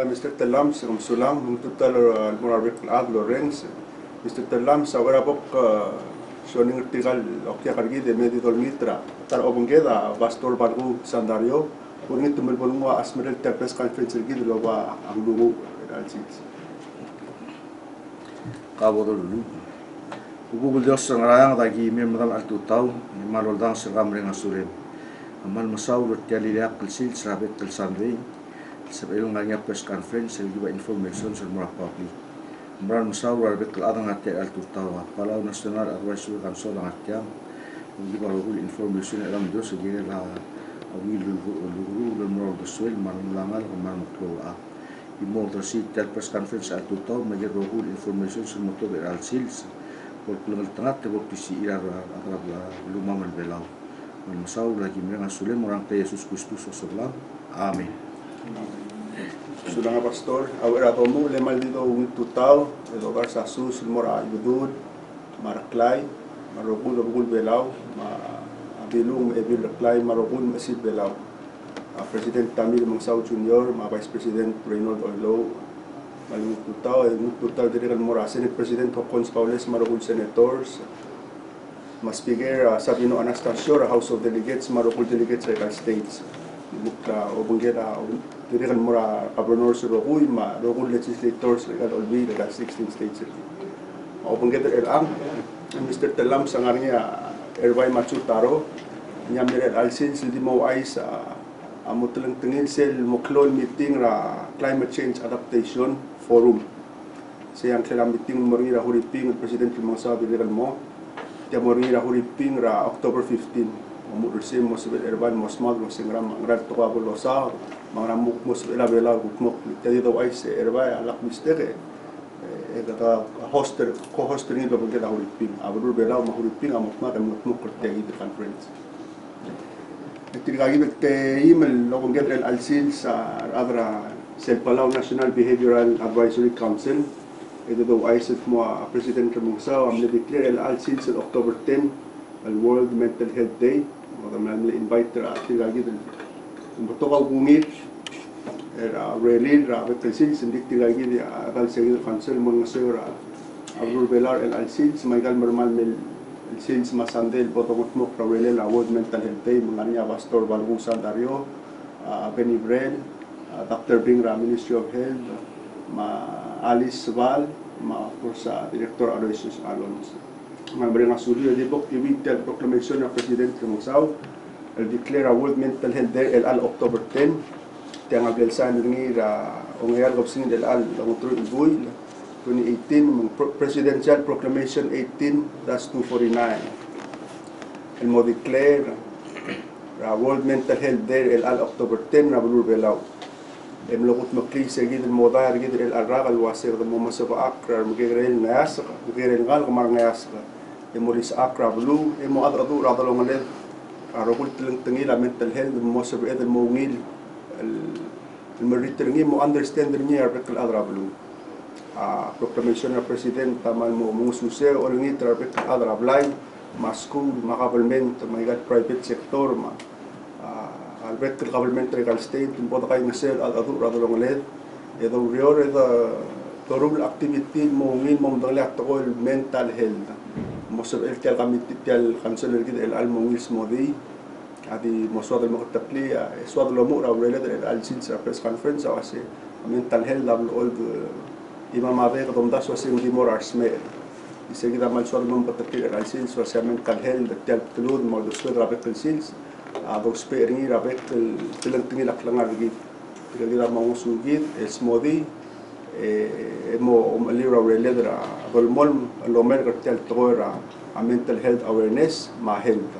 Mr. Talam sa sulang total moravik ad Lorenz Mr. Talam sa warabok soning artikel okya kargi de medidol mitra tar obongeda pastor Balkuu Sandario punit tumel bolungwa asmerel press conference gi lo ba ang lungu dalsis kabodol lu Google Dios ang rayang tagi memang al tutau malol dang sergam renga surem amal masaw lut yaliak kelsil serabet kelsanwei sebelum nganya press conference juga information sur murah publik Meran musawar betul adang hati al tutau Palau nasional Aloysius Alonz ang hatiam juga rogul information alam do segera la awil lulu dan moral dosuel manulangal kemar mukloa imo tersi press conference al tutau major rogul information sur motor al sils por pulang tengah tebok pisi irar akrab lumang al belau manusaw lagi mereka sulem orang te Yesus Kristus sallallahu amin. Sudah pastor, awal apa mu lemal dito tutau, itu kan sasus mora ibudud, maraklay, marogul belau, bilung ebil raklay marogul masih belau. Presiden Tamil Mangsau Junior, Vice President Reynold Oilo, maling tutau diri kan mora Senate President Hokons Paules marogul senators, Mas Speaker Sabino Anastasio, House of Delegates marogul delegates sa states. Mukta obongera diri kan mura governor sa Rokui ma rokul legislators legal olbi legal 16 states obongera ang Mr. Talam sa ngariya Erbai matsutaro nyamire alsin sildi mo ay sa amutulang tingin sel moklol meeting ra climate change adaptation forum siyang sila meeting moringira huriping president Mangsabi legal mo dia moringira huriping ra October 15 Mursim Mosbel Erban Mosmad Mosingram Angrat Toka Bulosa Mangamuk Mosbela Bela Gukmok jadi daw ay si Erbai alak mistake kata hoster co-hoster ni bago kita huliping abdul bela mahuliping amok na kami mukmuk kertegi di conference Nagtigagi nagte email lokong Gabriel Alcil sa adra Palau National Behavioral Advisory Council ito daw ay sa mga President Ramungsaw ang na-declare Alcil sa October 10 al World Mental Health Day Madam invite tigagi din buto ka bungit relin rabat kalsin sindik tigagi di akal segil council mga sir Abdul Belar el Alcil Michael Mermal mel Alcil masandel botong utmok relin World Mental Health Day mga niya pastor Balkuu Sandario Bannie Brell Dr. Bingra Ministry of Health Alice Sbal sa Director Aloysius Alonz Memberi Ngasuri di bok iwitel proclamation ng President Ramungsaw declare a World Mental Health Day el October 10 tiang abelsan ni ongayal gobsin del al langutro ibuy 2018 Presidential Proclamation 18-249 el mo declare a World Mental Health Day el October 10 na bulur belaw lokut makli segid el modar gid el arragal wasir mo masaba akra mugirel ngas mugirel ngal kamar ngas Emoris akra blue emo adradu radalong aled arokul tengil mental health mo sabi edel mo ngil el meriter ngi mo understand ni arbekal adra blue proclamation ng president tamal mo mususe o ngi arbekal adra blay masku makabalment may private sector ma albekal government regal state tumpo kay ngasel adadu radalong aled edo rior edo torul activity mo ngil mo dalak to mental health Mosab el tial kami tial kanseler gid el almongis modi adi moswad el makatapli swad lo mo rawrele el alsin sa press conference awase mental health level old imam abe kadom das wase di mor arsme isegi da mal swad mo patapli el alsin so sa mental health tial tulud mo do swad rabek el sils ado speringi rabek el tilang tingil aklangar gid gida mo sugid es modi mo malira reledra dolmol lomer kertel toira a mental health awareness ma health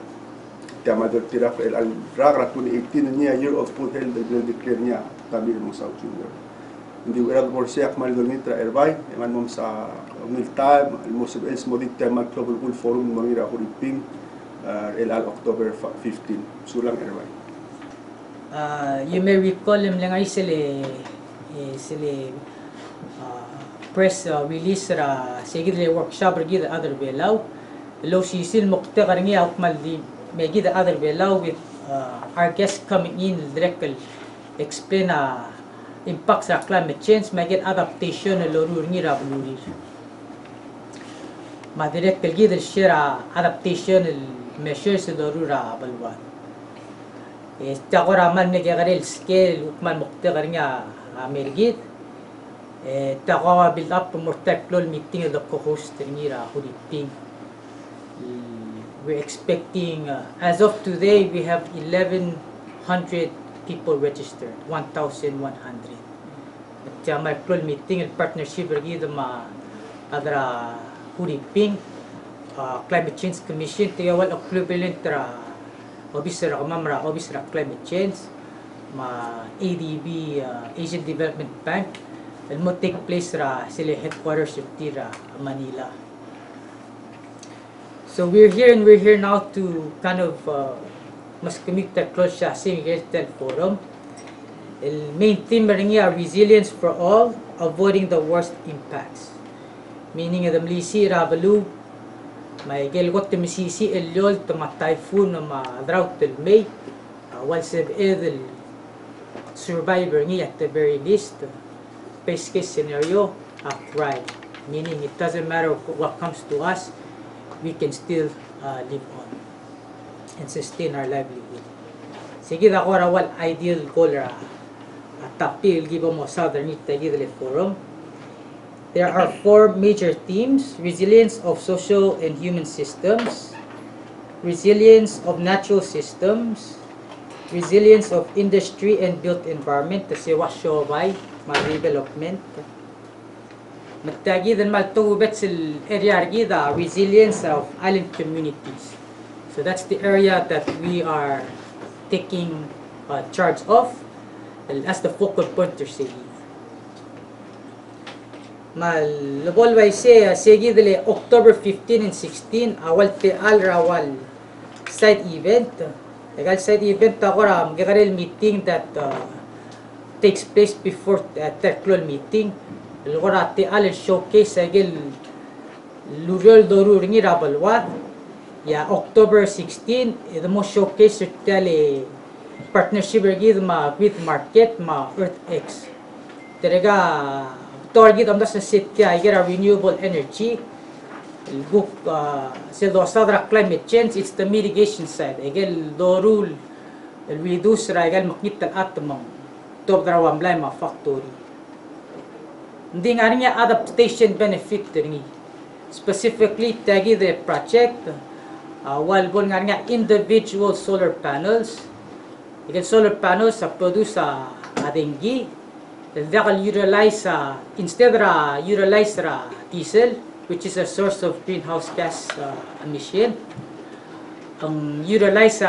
tama tira el ragra 2018 niya year of food health the declare niya Tamil Mangsau Junior hindi wala por siya mal dolmitra Erbai eman mom sa milta el mosib es modit tema global cool forum mangira huriping el October 15 sulang Erbai you may recall lang ay sile press release ra segid workshop gid other belaw lo sisil mukta karingi akmal di megid other belaw with our guest coming in directly explain impact sa climate change magiging adaptation na lorur ngi ra blurir madirek kelgi del shira adaptation measures lorur ra balwan takora man megarel scale ukman mukte garnya amerigit takora build up mortaklol meeting the co-host ngi ra hudiping. We're expecting, as of today, we have 1,100 people registered, 1,100. At may close meeting and partnership with the other Huriping Climate Change Commission. Tiga wal equivalent tra obisra kamamra obisra climate change, ma ADB Asian Development Bank. It will take place ra sila headquarters of Tira, Manila. So we're here now to kind of mas connect close siya sa Intel Forum. The main theme rin niya resilience for all, avoiding the worst impacts. Meaning the mlisi rabalu may gelgot misisi elyol to typhoon na drought till May. While the survivor niya at the very least, best case scenario, thrive. Meaning it doesn't matter what comes to us, we can still live on and sustain our livelihood. Sige da ko rawal ideal goal ra tapil gibo mo Southern Itagidle Forum. There are 4 major themes: resilience of social and human systems, resilience of natural systems, resilience of industry and built environment, kasi wasyo by development. Magtagi dan maltubet sil area gida resilience of island communities. So that's the area that we are taking charge of as the focal point to say. Mal labol way say dele October 15 and 16 awal te al rawal side event. Legal side event takora magikarel meeting that takes place before Terklol meeting. Lorate al showcase agil lurol doru ringi rabalwat ya October 16 the most showcase tele partnership with market ma EarthX terega target am das set kya igera renewable energy book do sadra climate change, it's the mitigation side agil dorul reduce ra agil makit al atmang top drawam blay ma factory. Hindi nga niya adaptation benefit ringi. Specifically, tagi the project, while bon nga individual solar panels. Again, solar panels produce adenggi. They can utilize, instead utilize diesel, which is a source of greenhouse gas emission. Utilize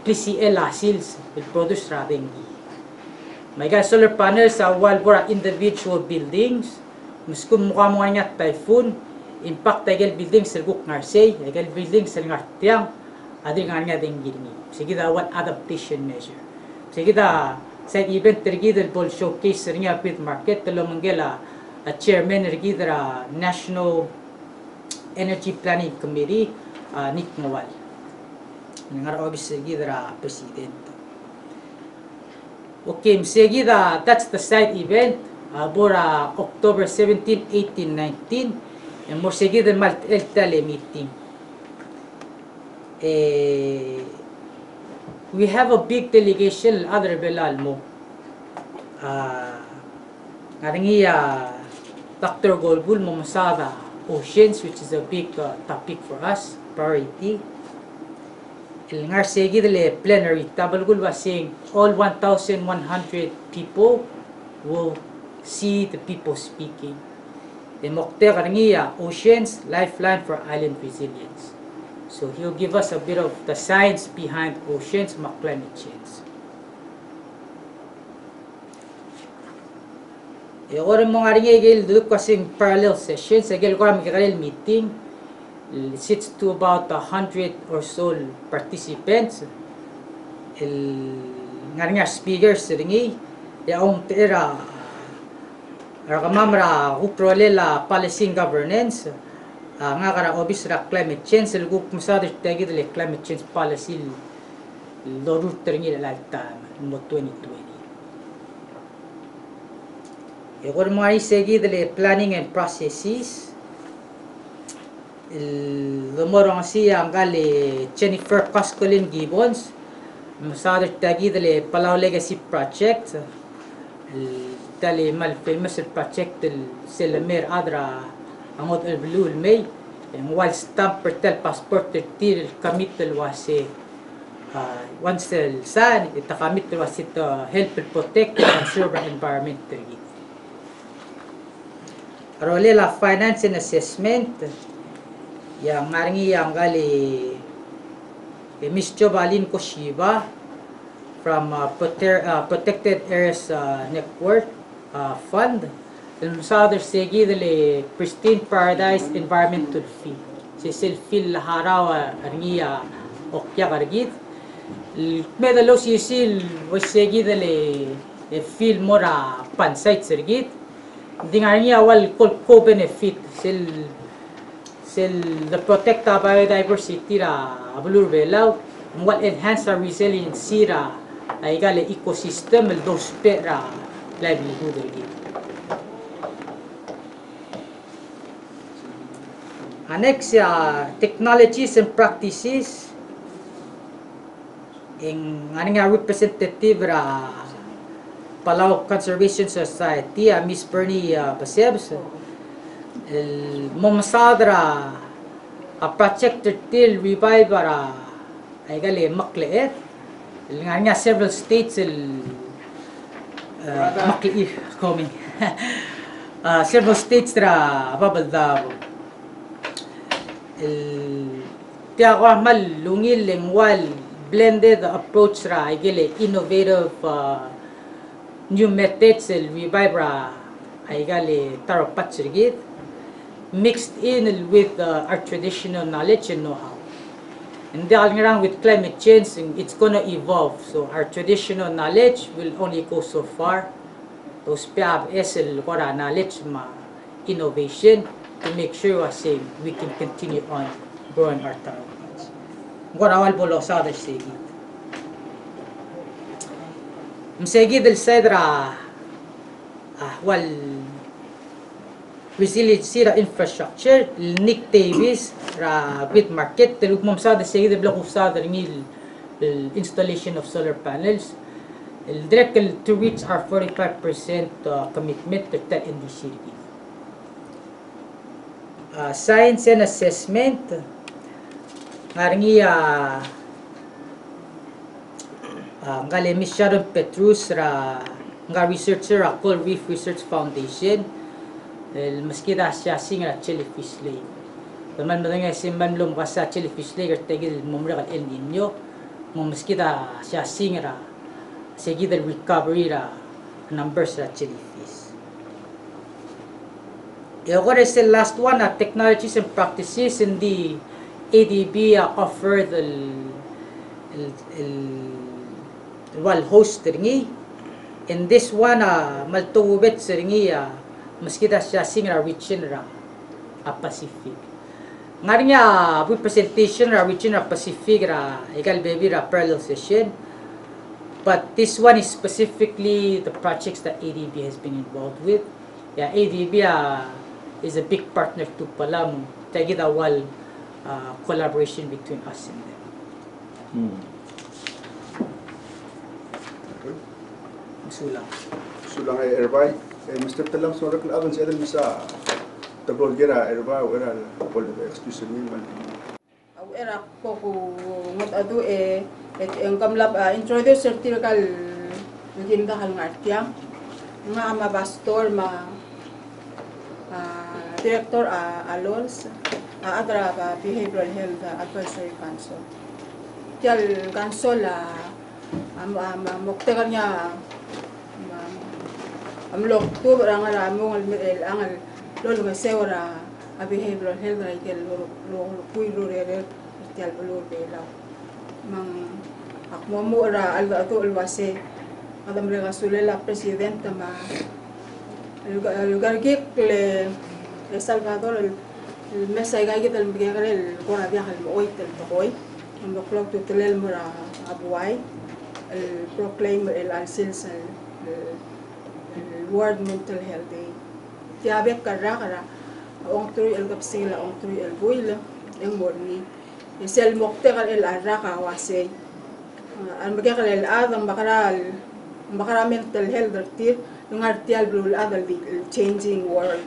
PCL cells will produce adenggi. May solar panels while for individual buildings. Muskum mukha mo nga typhoon, impact agel buildings sa guk ngarsay, agel buildings sa ngartiang, adir nga ding girmi. Sige da one adaptation measure. Sige da sa event tergid bol showcase ringa pit market telo manggela chairman tergid National Energy Planning Committee Nick Nawal. Ngar obis tergid president. Okay, sige that's the side event bora October 17, 18, 19 and more sige din mal tele meeting. We have a big delegation other belal mo. Ngaringi Dr. Golbul Mamasada Oceans, which is a big topic for us, priority. Ngar sige dele plenary tabelgul was saying all 1,100 people will see the people speaking. The mokte karangiya Oceans Lifeline for Island Resilience. So he'll give us a bit of the science behind oceans and climate change. Orang mengaringi gel duduk kasing parallel sessions. Gel orang mengaringi meeting. It sits to about 100 or so participants. Ngaringa speakers ringi. Yaong tera rakamamra uprolela policy and governance. Nga kara obis ra climate change lugu kumsadr tagi dele climate change policy lorur teringi lalta mo 2020. يقول معي seguir the planning and processes. Lumorong siya ang kali Jennifer Coscolin Gibbons. Masadar tagi the Palau Legacy Project. Tali mal famous project Selamir Adra angot el blue May. Ang wal stamp pertel passport til kamitel wasi. Once san itakamit was it help protect and conserve the environment. Arolela finance and assessment yang ngaringi yang kali Miss Jovalin Koshiba from Protected Areas Network Fund. Sa segi dele Pristine Paradise Environmental Fee. Sisil fil laharaw arngiya okya kargit. Medalo sisil was segi dele fil mora pansait sergit. Dingarniya wal ko benefit sil the protect biodiversity ra abulur belaw wal enhance our resiliency ra ay gale ecosystem el dos pera livelihood ergit. Next, technologies and practices. Ang aning representative ra Palau Conservation Society, Miss Bernie Basebs, Momasadra a project till revive ra ay gali makleet. Nga several states makleet coming. Several states ra babaldabo. Tiya ko mal lungil lingwal blended approach ra igile innovative new methods revive ra ay gali tarapat sirgit mixed in with our traditional knowledge and know-how. And around with climate change, it's gonna evolve. So our traditional knowledge will only go so far. Those PAB SL kora knowledge ma innovation to make sure we can continue on growing our tarapas. Gorawal bolo sa other segi. Msegi del sedra wal resiliency ra infrastructure Nick Davis ra bit market telug mom sa segi de block of sa ngil installation of solar panels direct to reach our 45% commitment to that in the city. Science and assessment ngaringi ngale Miss Sharon Petrus ra nga researcher ra Coral Reef Research Foundation maskita siya singa jellyfish lake naman madanga simban lum kasa jellyfish lake tegil mumra El Nino maskita siya singa seguida recovery ra numbers ra jellyfish. What is the last one? Technologies and practices in the ADB offer the host ringi. In this one, maltuwet ringi maskita siya singra region ra Pacific. Ngarinya presentation ra region ra Pacific ra egal baby ra parallel session. But this one is specifically the projects that ADB has been involved with. Yeah, ADB is a big partner to Palau. Tagida wal collaboration between us and them. Sulang. Sulang ay Erbai. Mr. Talang sorak na aban sa bisa tabrol gira Erbai wala pol excuse me man. Era ko ngot adu ang kamlab introduce certical ngin ka hal ngartiang nga ama pastor ma Director Alonz, Adra Behavioral Health Advisory Council. Tial council muktekan niya amlok tu barang ramong ang lolo nga sewra behavioral health ra ikel lo kuilo re tial lolo belaw mang akmo ra alga to alwase adam re gasulela president ma lugar le El Salvador el mesa gay que el que el cora viaja el hoy el toy en lo clock to telel mura abuay el proclaim el alcils World Mental Health Day. Tiabek kara ong turi el kapsila ong turi el buila yung morni. Isel mokte kal el araka wase. Ang magkakal el adang bakara mental health artir yung artial blue adal di changing world.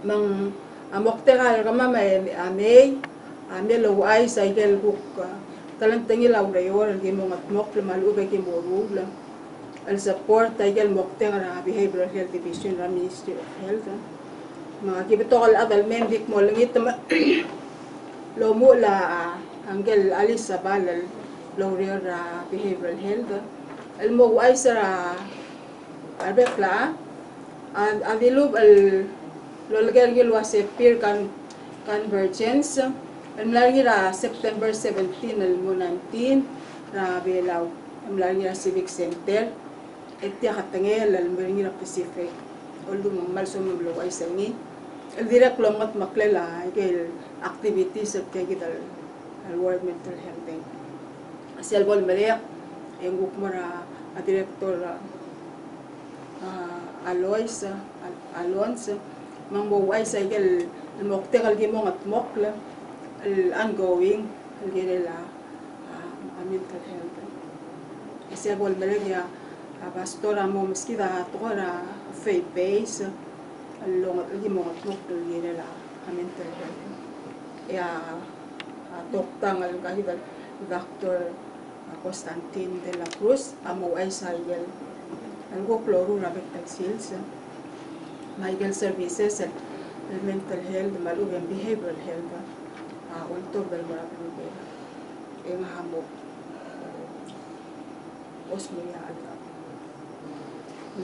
Mang mokte kal kamama ame lo ay cycle book talang tengil aurayor al gimo ngat mok malu be kimboru la al support cycle mokte kara behavioral health division ra Ministry of Health. Mga kibito kal adal mendik mo langit lo mo la Angel alis Sbal lo ra behavioral health al mo ay sara arbekla adilub al lo lagel wase peer convergence al lagi ra September 17 al mo 19 ra belaw al lagi ra civic center etya katangel al lagi ra Pacific although malso mo lo ay sangi el direct lomat maklela kay activities at kay al World Mental Health Day. Selbol Maria yung gukmara director Aloysius Alonz mangbuway sa kay mokte kal gimo at mokla al ongoing al girela mental health. Selbol Maria pastora mo maskida tukara faith base along at gimo at mokla girela mental health. Ya doktang al kahit Dr. Constanine de la Cruz amo ay sayel ang go kloro na sales medical services mental health malu ang behavioral health ultog dal mara pulubi ang hamok osmoya alka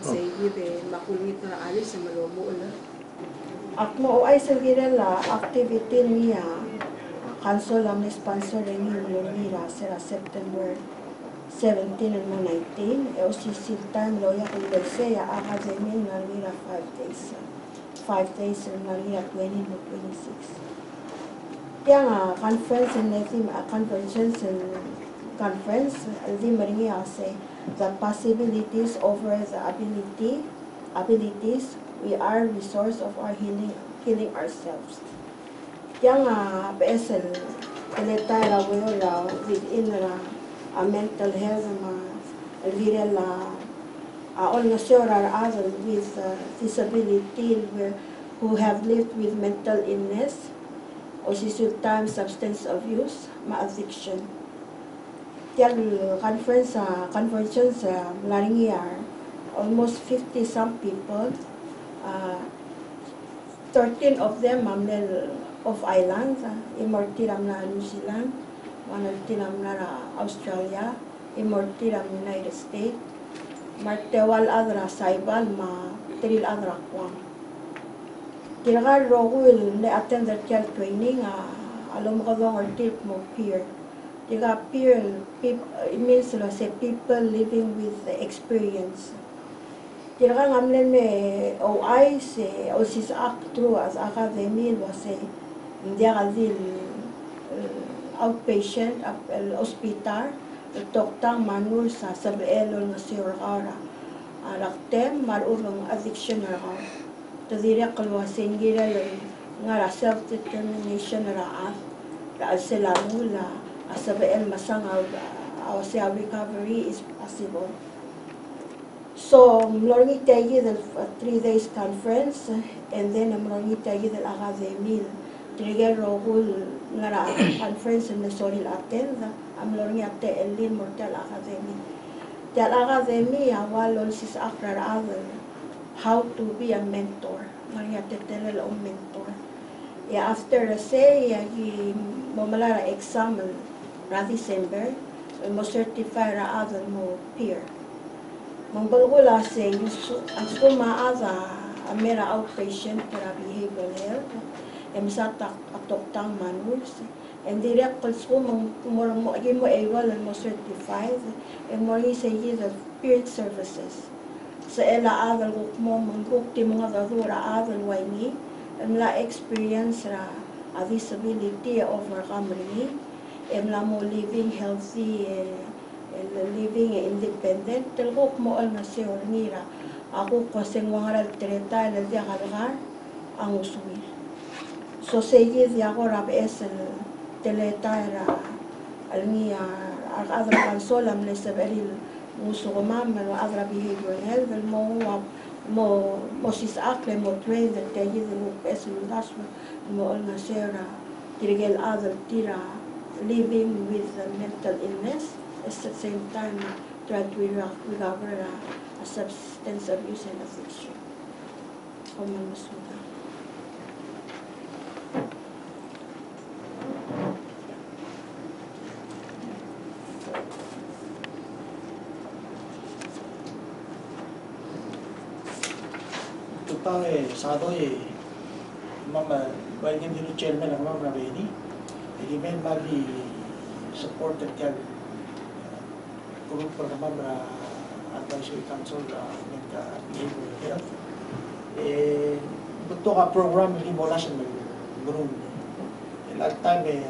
say gide makulit na alis sa malomo ulo at mo ay sagirela activity niya cancel ang sponsor ng Nira sa September 17 and 19 e OCC time loya kung Berseya Academy ng Nira 5 days 5 ng Nira 20 to 26 kaya nga conference and conference aldi maringi ase the possibilities over the abilities we are resource of our healing ourselves. Yang PSL keleta la wala within a mental health real all nga sure are other with disability who have lived with mental illness or sometimes substance abuse addiction. Yang conference laring year almost 50 some people 13 of them of islands, imortiram na New Zealand, manaltiram na Australia, imortiram United States, martewal adra Sbal, tril adra kwang. Kiragal rogul ne attend the child training, alom kadong or tip mo peer. Tiga peer, it means say people living with the experience. Kiragal ngamlen me OI se Aloysius Alonz as academy was hindi kadil outpatient hospital toktang manul sa Sbal nga sirara raktem marurong addiction ra tadira kalwasin gira nga self determination ra selamula Sbal masangaw our recovery is possible. So, mlorngi tayo the 3 days conference and then mlorngi tayo the academy trigger rogul ngara conference na soril attend mlorngi atte elin mortal academy. That academy awal Aloysius Alonz how to be a mentor. Mlorngi atte telel o mentor. Ya after say yagi momalara exam ra December mo certify ra other mo peer. Mangbalgula say ang school maaza amera outpatient para behavioral health emsata atoktang manuls and direct kal school mo ewal mo certified and mo say the peer services sa ela agal mo manggukti mga dadura agal wayni emla experience ra a disability overcome rini emla mo living healthy living independent telgo mo al nga si ngira ako kasing wangaral treta la dia kalgar ang uswi so sige dia ko rap es teleta era al ngia al adra consola me severil muso mam no adra behavior health mo sis akle mo train the tegi de mo es lasma mo al nga sera tirigel adra tira living with mental illness at the same time try to recover a substance abuse and addiction. Tutang sado mama bagyan dilo chairman ang mama Benny. Hindi men bagi supported yan grupo ng mga advisory council ng behavioral health. Ito ka program hindi mo lang siya mag-groom. At time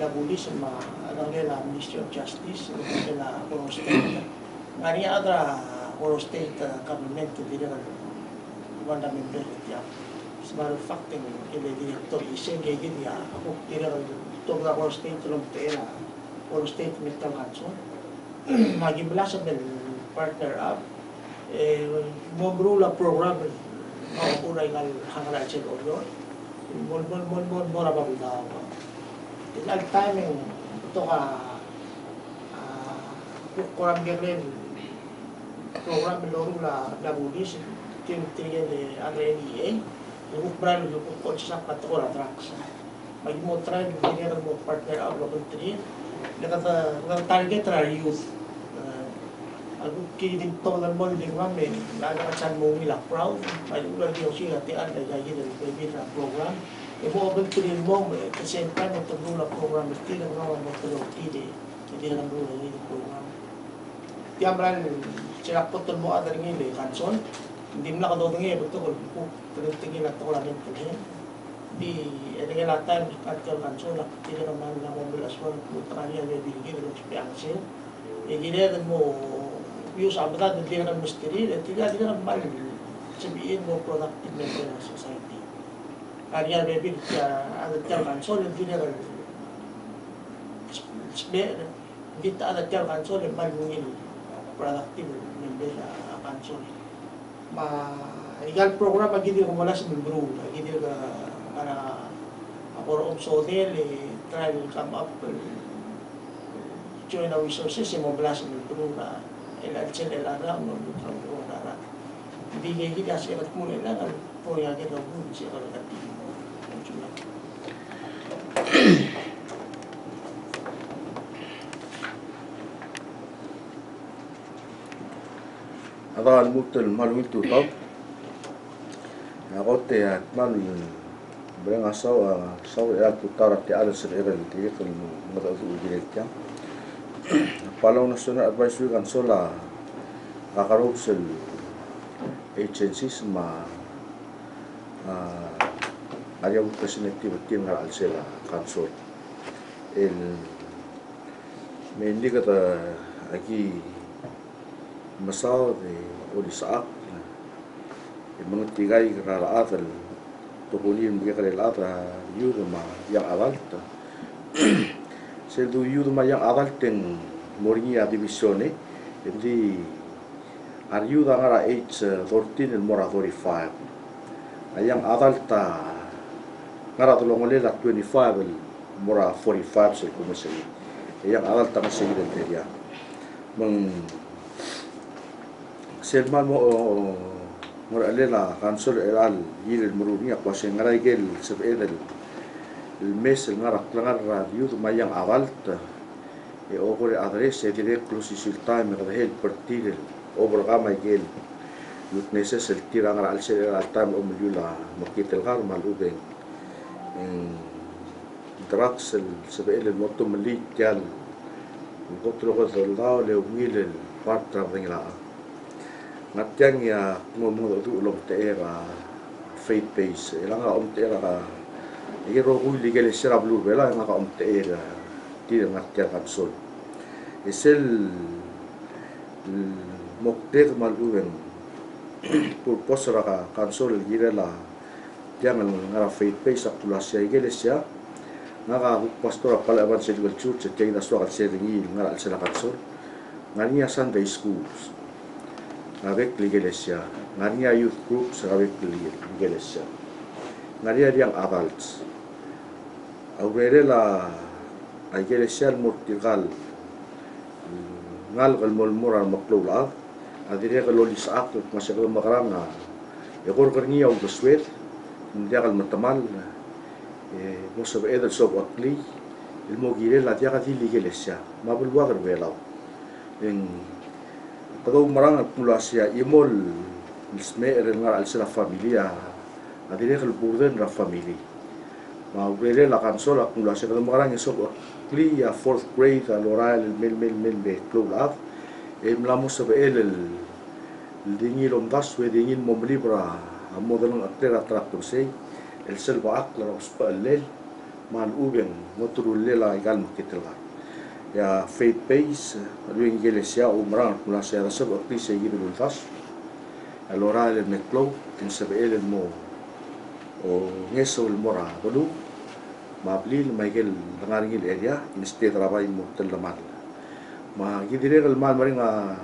labulis sa mga anong nila Ministry of Justice na Oro State. Nga niya Oro State government hindi na wala member niya. Sbal facting ile director isenge niya ako tira to the Oro State long tera Oro State mental council. Magibla sa partner up mo brula program mo uray ngal hangal sa order mo ra ba daw ilag timing to ka kurang gelen program loro la bulis tim tigen de ANEA yung brand yung ko sa patrola tracks magmo try dinero mo partner up lo country nakata target ra youth aku kiling tolan mo din kami nagkakatsan mo nila proud may ulan yung siya tiyan na gaya ng baby na program mo abang mo at the same time ito nula program ito lang naman mo tulog hindi lang nula yung program tiyan maran siya putol mo adar ngili kanson hindi mo nakadodong ngayon ito ko tingin at ako lang yung tulhin di nga latan at kanson hindi naman na mo bilaswan putra niya may binigay ng experience ginagawa mo yung sabatat hindi ka ng misteri at hindi ka ng mal sabihin mo productive member ng society kaya maybe adat ka kansol hindi ka hindi ta adat ka kansol mal mungil productive member ng kansol igal program hindi ko mula sa membro hindi ka para ako sodel try to come up join our resources yung mabala sa membro na LHL LR no lutang ko dara bigay kita sa kat mo lang ang poya kita mo siya ka kat ada almutul malung tu tau ako te at man berang asau ya putara te ala serevel te ko mo da u direkta Palau National Advisory Council kakarob sa agencies ayaw presidente tim nga alsela council may hindi ka aki masaw de ulisaak mga tigay karaatal tukunin mga karelaata yuma yang awal Seldu yuduma yang awal teng moringi divisione jadi ayuda ngara H14 and mora 45 ayang awal ta ngara tulongolela 25 mora 45 sel kumasili ayang awal ta masili delia meng selman mo mora lela kansol eral yil murunia kwase ngara gel sebedel el mes el ngarak langar radio mayang awal ta e okore adres e direct close sultan me kadahel partir over kama gel lut neses el tirang al ser al tam o mjula makitel gar malubeng en drugs el sebel el moto mali gal gotro ko soldado le umil el partra ringla ngatyang ya mo tu lom te era faith base elanga te era iro uli gele serablu bela nga ka omte era tira ngatia kapsul es el moktek maluwen purpose raka kansol gira la tiang ngara faith base aktulasya iglesia ngaka pastor pala evangelical church kay da so ka seringi ngara sila kansol ngania Sunday schools ngavek iglesia ngania youth groups ngavek iglesia ngaria yang adults aurere la iglesia mortigal ngal kalmol moral maklula adire kalolis akto masakal makaranga ekor karngi au beswet dia kal matamal mo sabe edel sob akli el mo gire la dia kati iglesia mabulwa karbelau en kado marang pulasia imol isme ngal al sila familia adire kal burden la family ma urere la kansola pulasia kado marang sob akli ya 4th grade aloral mil be klula mlamos sabe el dingil omdas we dingil momlibra modelo atera tractor sei el selva akla Sbal mal uben moturulela igal makitelga ya faith base luing iglesia umran kula saya sab akli sei gibul tas alora el meklo en sabe el mo o ngeso el mora bolu mablil maigel ngangil area instead rabay mo telamal ma gidire el mal maringa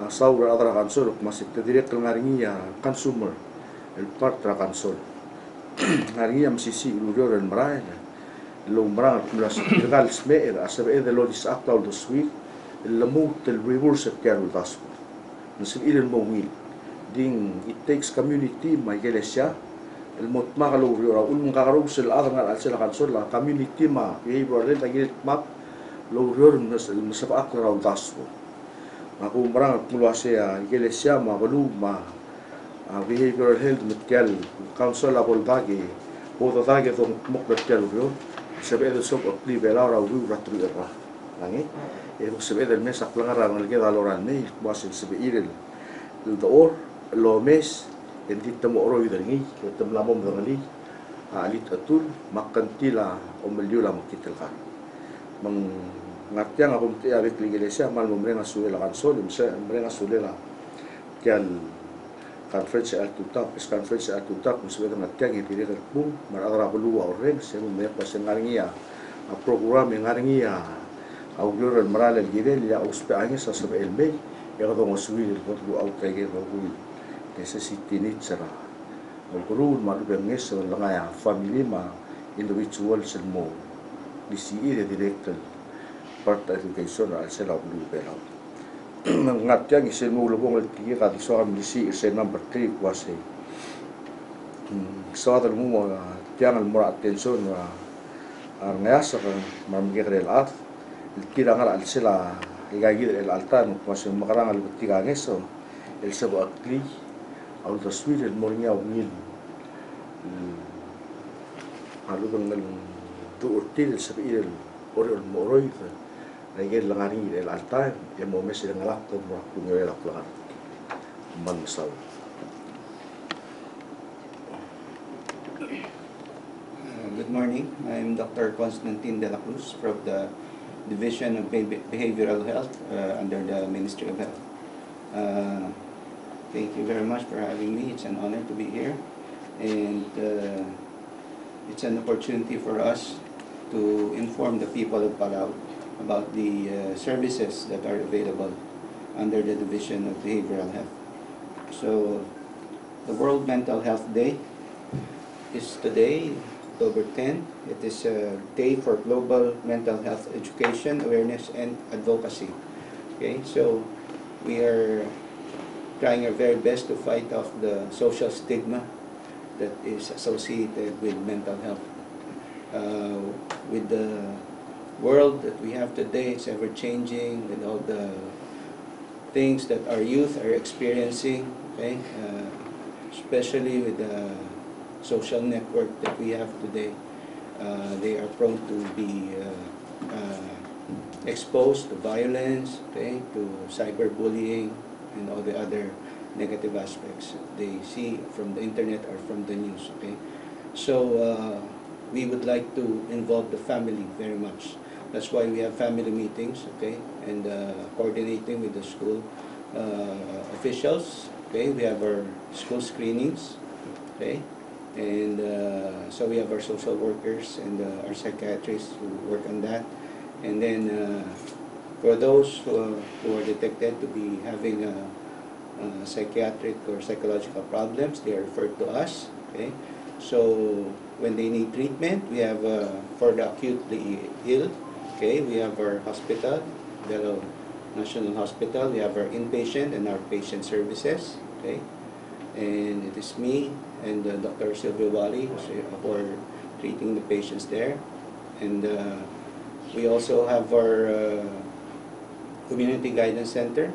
saura adra kansol masih direct ngaringi ya consumer el part tra kansol ngaringi am sisi lurior el marai lo mara plus legal smeer asabe de lodis aktal do sweet el lamut el reverse carol das nasin ilin mo wil ding it takes community ma iglesia el mot magalo lurior un ngaro sel adra al sel kansol la community ma behavior el tagil map lurior nasel masaba aktal das aku merang puluasya iglesia ma balu ma behavioral health metkel council abol bagi bodo dagi to mok metkel ro sebe do sok opli bela ra ru ratru era langi sebe del mes aklangar ang lege daloran nei basin sebe irel do or lo mes endit tamo ro idangi tem lamom dangali alit atul makantila omeliula makitel kan mang ngatiang akum ti avec l'iglesia mal momrenga sulela kansol momrenga sulela kial conference al tutap es conference al tutap musbeda ngatiang ipire kerpum maradra belua oreng semu me pasengaringia a program ngaringia au glor el moral el gidel ya uspe años a sobre el mei ya do mosuil el botu au tege ro ul necessity nitsara al gurun malu benges la ngaya family ma individual selmo disi ire director part education al sela blue belau ngatya ngisel mo lubong el tigi ka so am lisi se number 3 kwase so adal mo tiang al mora attention wa ngasa mamgirel at el kira ngal al sela igagid el altan kwase makarang al tiga ngeso el sabo akli au taswir el mornya ngil alu dengan tu urtil sabir el orol moroy Nagel langari el altar ya mo mes ng alak to mo kunyo el aklan mansaw. Good morning. I'm Dr. Constanine de la Cruz from the Division of Behavioral Health under the Ministry of Health. Thank you very much for having me. It's an honor to be here, and it's an opportunity for us to inform the people of Palau about the services that are available under the Division of Behavioral Health. So, the World Mental Health Day is today, October 10. It is a day for global mental health education, awareness, and advocacy. Okay, so we are trying our very best to fight off the social stigma that is associated with mental health. With the world that we have today, it's ever changing with all the things that our youth are experiencing, okay? Especially with the social network that we have today. They are prone to be exposed to violence, okay? To cyberbullying and all the other negative aspects they see from the internet or from the news, okay? So we would like to involve the family very much That's why we have family meetings, okay, and coordinating with the school officials. Okay, we have our school screenings, okay, and so we have our social workers and our psychiatrists who work on that. And then for those who are detected to be having psychiatric or psychological problems, they are referred to us, okay. So when they need treatment, we have for the acutely ill, okay, we have our hospital, the National Hospital. We have our inpatient and our patient services, okay, and it is me and Dr. Xavier Erbai who are treating the patients there. And we also have our community guidance center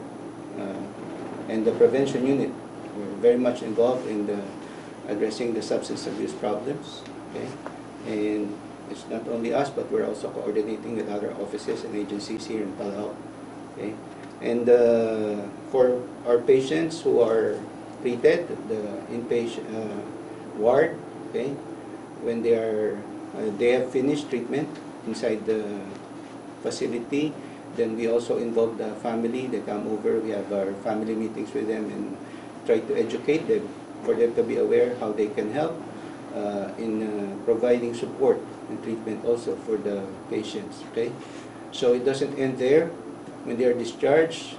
and the prevention unit. We're very much involved in addressing the substance abuse problems, okay, and it's not only us, but we're also coordinating with other offices and agencies here in Palau. Okay. And for our patients who are treated, the inpatient ward, okay, when they have finished treatment inside the facility, then we also involve the family. They come over, we have our family meetings with them and try to educate them, for them to be aware how they can help in providing support and treatment also for the patients, okay. So it doesn't end there. When they are discharged,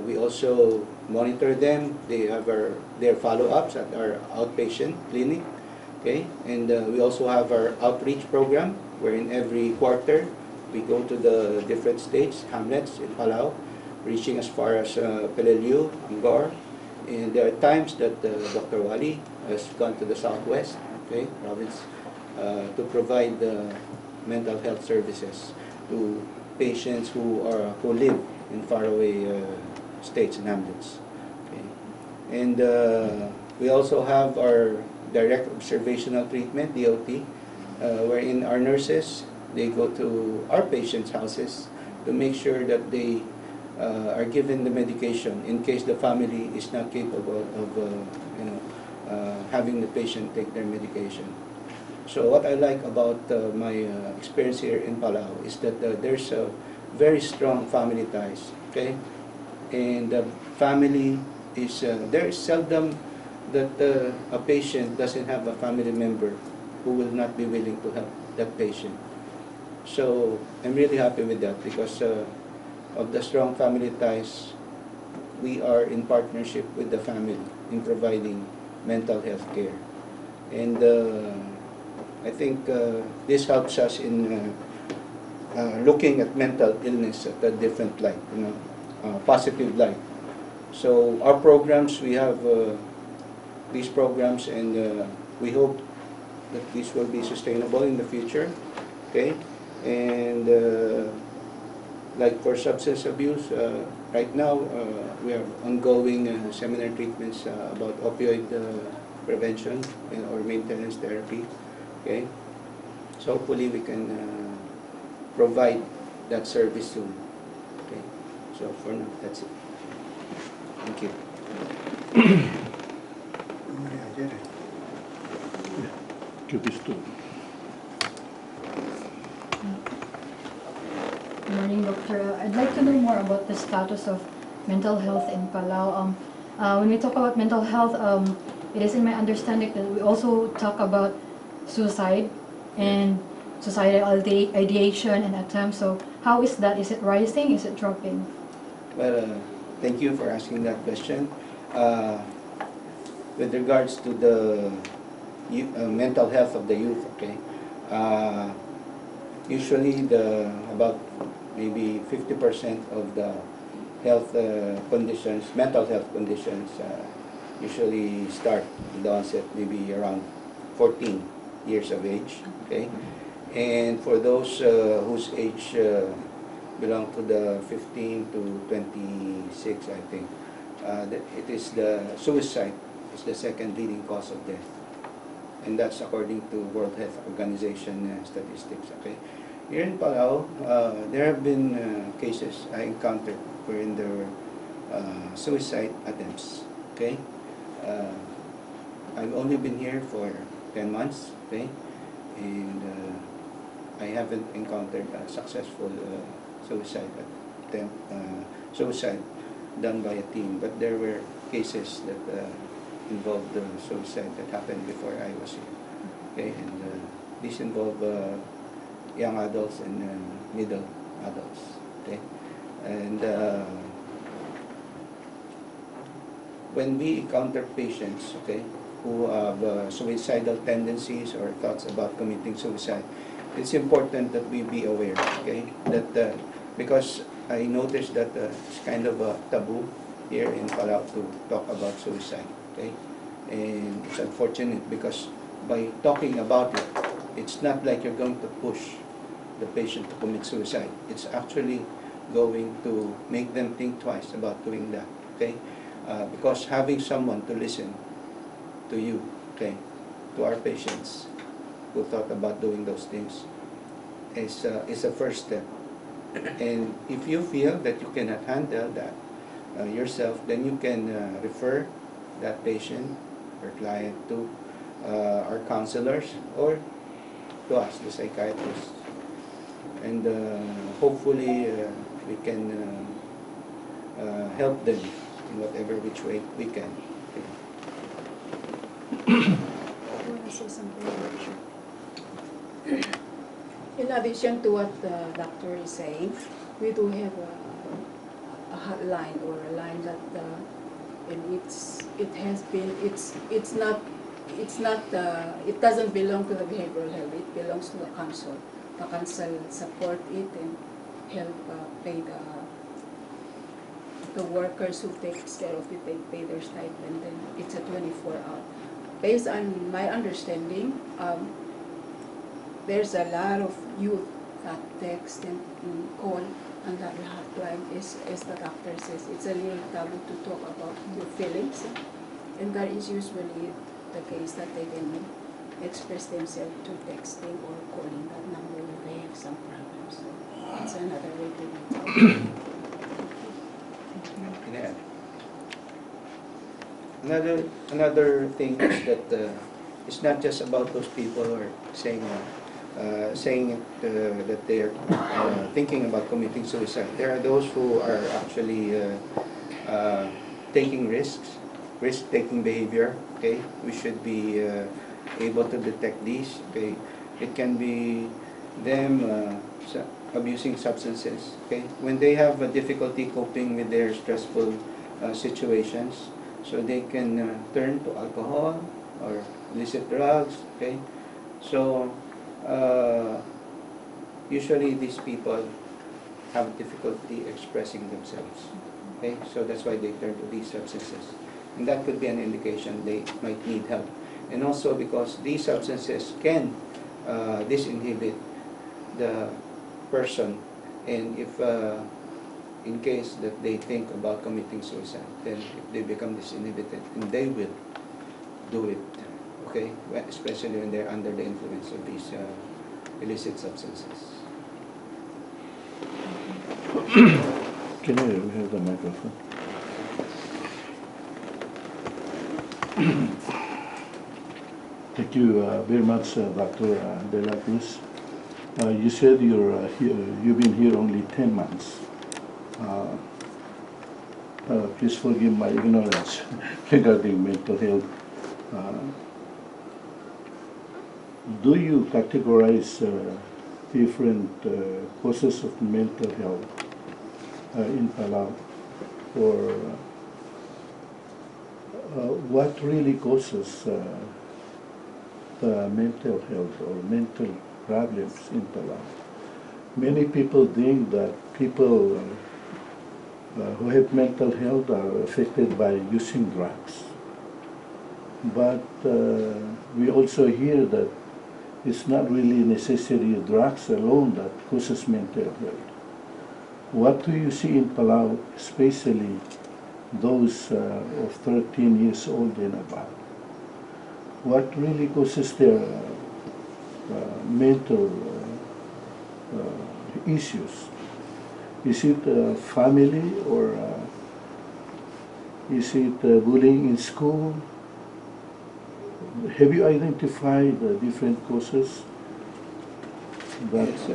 we also monitor them. They have their follow-ups at our outpatient clinic, okay? And we also have our outreach program, where in every quarter we go to the different states, hamlets in Palau, reaching as far as Peleliu, Angkor. And there are times that Dr. Wali has gone to the southwest, okay, province, to provide mental health services to patients who live in faraway states and hamlets. Okay. And we also have our direct observational treatment, DOT, wherein our nurses, they go to our patients' houses to make sure that they are given the medication in case the family is not capable of having the patient take their medication. So what I like about my experience here in Palau is that there's a very strong family ties, okay? And the family is, there is seldom that a patient doesn't have a family member who will not be willing to help that patient. So I'm really happy with that because of the strong family ties. We are in partnership with the family in providing mental health care. And I think this helps us in looking at mental illness at a different light, positive light. So our programs, we have these programs, and we hope that this will be sustainable in the future, okay? And like for substance abuse, right now we have ongoing seminar treatments about opioid prevention or maintenance therapy. Okay, so hopefully we can provide that service soon. Okay, so for now, that's it. Thank you. Good morning, Doctor. I'd like to know more about the status of mental health in Palau. When we talk about mental health, it is in my understanding that we also talk about suicide and suicidal ideation and attempts. So how is that? Is it rising? Is it dropping? Well, thank you for asking that question. With regards to the mental health of the youth, okay, usually about maybe 50% of the health conditions, mental health conditions, usually start the onset maybe around 14 years of age, okay? And for those whose age belong to the 15 to 26, I think, it is the suicide is the second leading cause of death. And that's according to World Health Organization statistics, okay? Here in Palau, there have been cases I encountered wherein there were suicide attempts, okay? I've only been here for 10 months, okay? And I haven't encountered a successful suicide attempt, suicide done by a team, but there were cases that involved suicide that happened before I was here. Okay, and these involve young adults and middle adults. Okay, and when we encounter patients, okay, who have suicidal tendencies or thoughts about committing suicide, it's important that we be aware, okay, that because I noticed that it's kind of a taboo here in Palau to talk about suicide, okay, and it's unfortunate because by talking about it, it's not like you're going to push the patient to commit suicide. It's actually going to make them think twice about doing that, okay, because having someone to listen to you, okay, to our patients who thought about doing those things is a first step. And if you feel that you cannot handle that yourself, then you can refer that patient or client to our counselors or to us, the psychiatrists. And hopefully we can help them in whatever which way we can. I want to say something. In addition to what the doctor is saying, we do have a hotline or a line that and it doesn't belong to the behavioral health. It belongs to the council. The council support it and help pay the workers who takes care of it. They pay their stipend, and it's a 24-hour. Based on my understanding, there's a lot of youth that text and call, and that hotline is, as the doctor says, it's a little taboo to talk about your feelings, and that is usually the case that they can express themselves through texting or calling that number when they have some problems. So it's another way to reach out. Another thing is that it's not just about those people who are saying that they are thinking about committing suicide. There are those who are actually taking risks, risk-taking behavior. Okay, we should be able to detect these. Okay, it can be them abusing substances. Okay, when they have a difficulty coping with their stressful situations, so they can turn to alcohol or illicit drugs. Okay, so usually these people have difficulty expressing themselves. Okay, so that's why they turn to these substances, and that could be an indication they might need help. And also because these substances can disinhibit the person, and if in case that they think about committing suicide, then if they become disinhibited, and they will do it. Okay, especially when they're under the influence of these illicit substances. Can you have the microphone? Thank you very much, Dr. De La Cruz. You said you've been here only 10 months. Please forgive my ignorance regarding mental health. Do you categorize different causes of mental health in Palau, or what really causes the mental health or mental problems in Palau? Many people think that people who have mental health are affected by using drugs, but we also hear that it's not really necessarily drugs alone that causes mental health. What do you see in Palau, especially those of 13 years old and above? What really causes their mental issues? Is it family, or is it bullying in school? Have you identified the different causes? But Yes,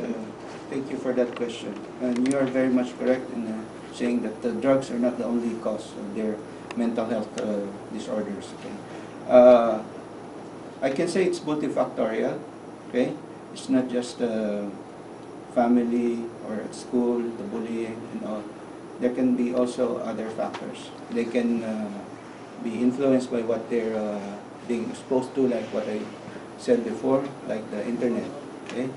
thank you for that question. And you are very much correct in saying that the drugs are not the only cause of their mental health disorders. Okay? I can say it's multifactorial. Okay, it's not just family or at school, the bullying and all. There can be also other factors. They can be influenced by what they're being exposed to, like what I said before, like the internet. Okay,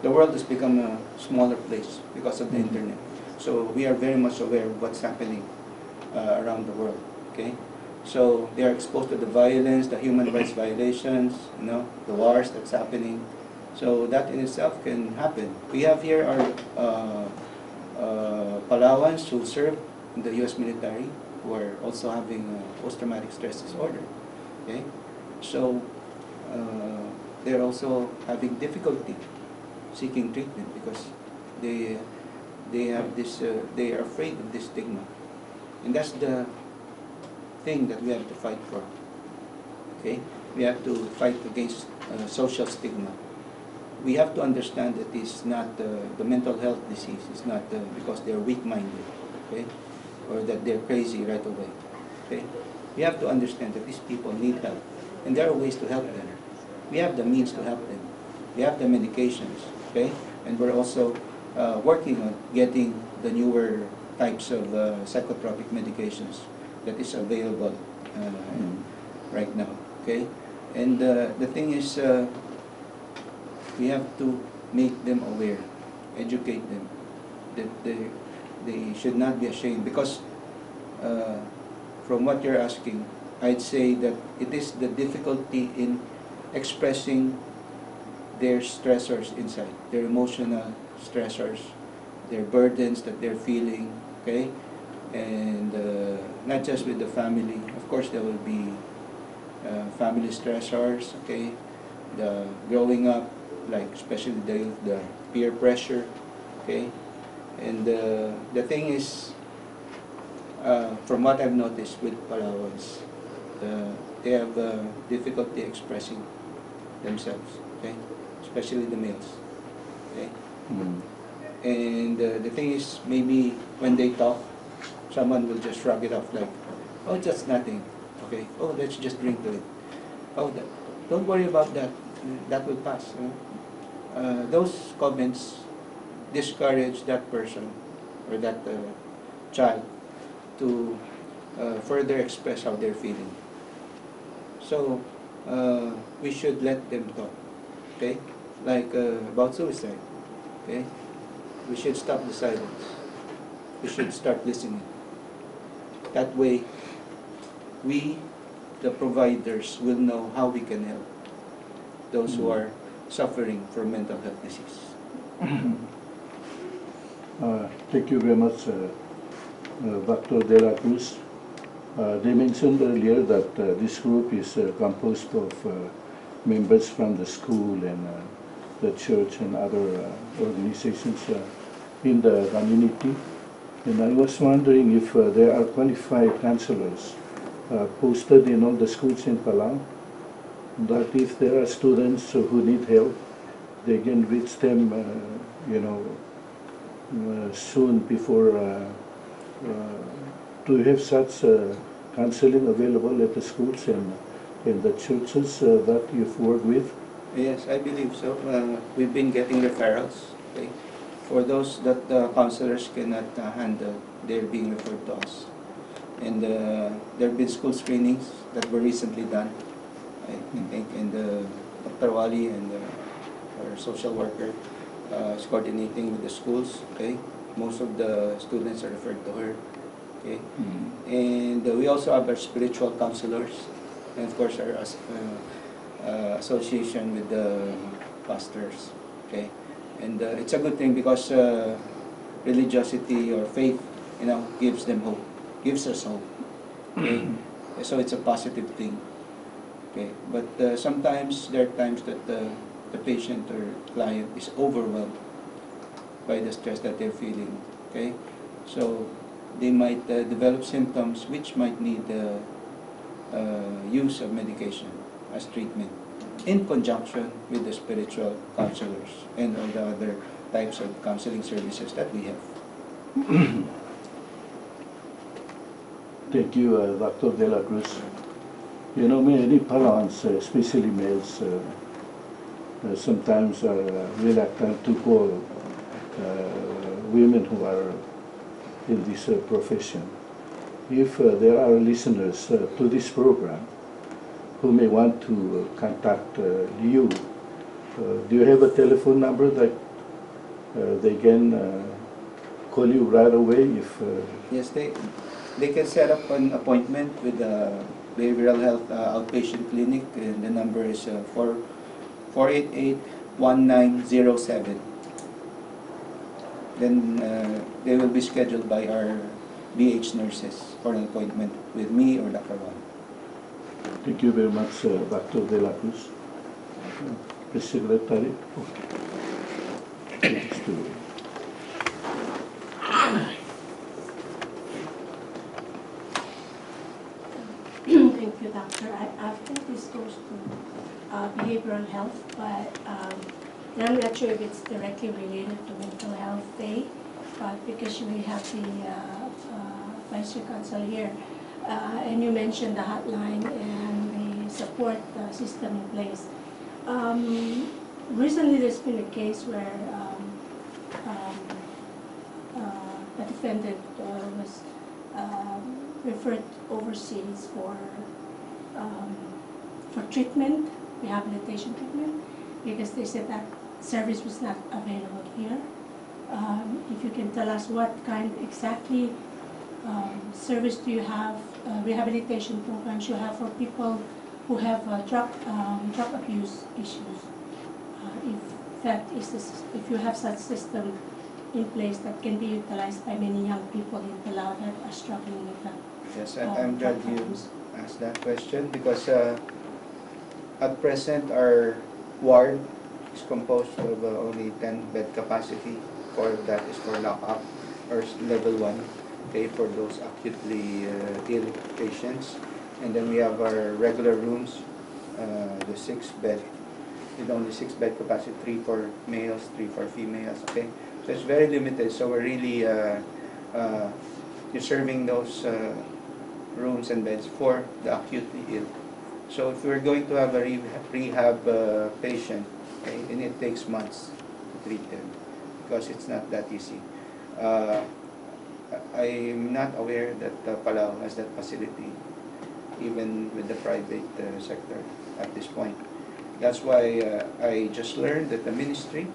the world has become a smaller place because of the internet. So we are very much aware of what's happening around the world. Okay, so they are exposed to the violence, the human rights violations, the wars that's happening. So that in itself can happen. We have here our Palauans who serve in the U.S. military who are also having post-traumatic stress disorder. Okay, so they're also having difficulty seeking treatment because they have this they are afraid of this stigma, and that's the thing that we have to fight for. Okay, we have to fight against social stigma. We have to understand that it's not the mental health disease. It's not because they're weak-minded, okay, or that they're crazy right away. Okay, we have to understand that these people need help, and there are ways to help them. We have the means to help them. We have the medications, okay, and we're also working on getting the newer types of psychotropic medications that is available right now, okay? And the thing is, we have to make them aware, educate them, that they should not be ashamed, because from what you're asking, I'd say that it is the difficulty in expressing their stressors inside, their emotional stressors, their burdens that they're feeling, okay? And not just with the family. Of course, there will be family stressors, okay? The growing up, like especially the peer pressure, okay? And the thing is, from what I've noticed with Palauans, they have difficulty expressing themselves, okay? Especially the males, okay? And the thing is, maybe when they talk, someone will just shrug it off like, oh, just nothing, okay? Oh, let's just drink to it. Oh, don't worry about that. That will pass. Those comments discourage that person or that child to further express how they're feeling. So we should let them talk, okay? Like about suicide, okay? We should stop the silence. We should start listening. That way, we, the providers, will know how we can help those who are suffering from mental health disease. Thank you very much, Dr. De La Cruz. They mentioned earlier that this group is composed of members from the school and the church and other organizations in the community. And I was wondering if there are qualified counselors posted in all the schools in Palau, that if there are students who need help, they can reach them, soon before to have such counseling available at the schools and in the churches that you've worked with. Yes, I believe so. We've been getting referrals. Okay? For those that the counselors cannot handle, they're being referred to us. And there have been school screenings that were recently done, I think, and Dr. Wali and our social worker is coordinating with the schools. Okay, most of the students are referred to her. Okay, and we also have our spiritual counselors, and of course our association with the pastors. Okay, and it's a good thing because religiosity or faith, gives them hope, gives us hope. Okay, so it's a positive thing. Okay, but sometimes there are times that the patient or client is overwhelmed by the stress that they're feeling. Okay, so they might develop symptoms which might need use of medication as treatment. in conjunction with the spiritual counselors and all the other types of counseling services that we have. Thank you, Dr. De La Cruz. You know, many Palauans, especially males, sometimes are reluctant to call women who are in this profession. If there are listeners to this program who may want to contact you, do you have a telephone number that they can call you right away if... Yes, they can set up an appointment with the behavioral health outpatient clinic, and the number is 488-1907. Then they will be scheduled by our BH nurses for an appointment with me or Dr. Juan. Thank you very much, Dr. De La Cruz. Please, Secretary. Thanks to Thank you, Doctor. I think this goes to behavioral health, but I'm not sure if it's directly related to mental health day, but because we have the Vice Counsel here, and you mentioned the hotline and the support system in place. Recently there's been a case where a defendant was referred overseas for treatment, rehabilitation treatment, because they said that service was not available here. If you can tell us what kind exactly service do you have, rehabilitation programs you have for people who have drug abuse issues. If you have such system in place that can be utilized by many young people in Palau that are struggling with that. Yes, I'm glad you asked that question, because at present our ward is composed of only 10 bed capacity, or that is for lockup or level 1, okay, for those acutely ill patients. And then we have our regular rooms, the 6 bed, with only 6 bed capacity, 3 for males, 3 for females, okay. So it's very limited, so we're really reserving those rooms and beds for the acutely ill. So if we're going to have a rehab patient, okay, and it takes months to treat them, because it's not that easy. I'm not aware that Palau has that facility, even with the private sector at this point. That's why I just learned that the Ministry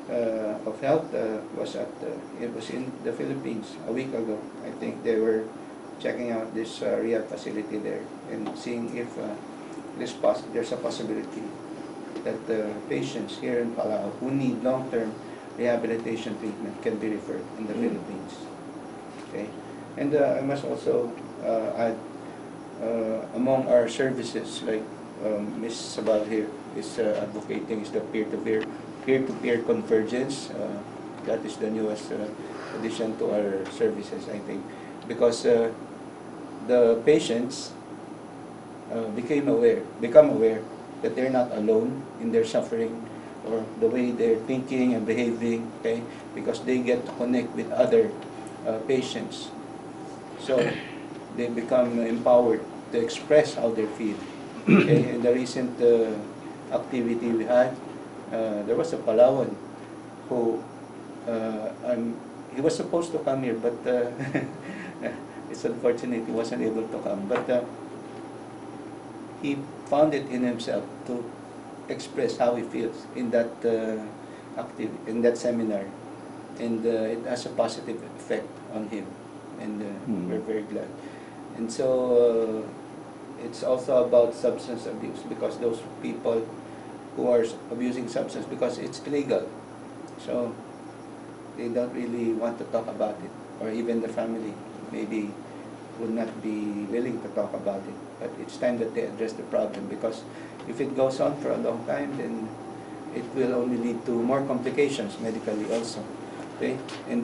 of Health was in the Philippines a week ago. I think they were checking out this rehab facility there and seeing if there's a possibility that the patients here in Palau who need long-term rehabilitation treatment can be referred in the Philippines. Okay, and I must also add, among our services, like Ms. Sbal here is advocating, is the peer-to-peer convergence. That is the newest addition to our services, I think, because the patients become aware that they're not alone in their suffering or the way they're thinking and behaving, okay, because they get to connect with other patients. So they become empowered to express how they feel. Okay, in the recent activity we had, there was a Palauan who he was supposed to come here, but it's unfortunate he wasn't able to come. But he found it in himself to express how he feels in that in that seminar, and it has a positive effect on him, and we're very glad. And so it's also about substance abuse, because those people who are abusing substance, because it's illegal, so they don't really want to talk about it, or even the family maybe would not be willing to talk about it. But it's time that they address the problem, because if it goes on for a long time, then it will only lead to more complications medically also. Okay, and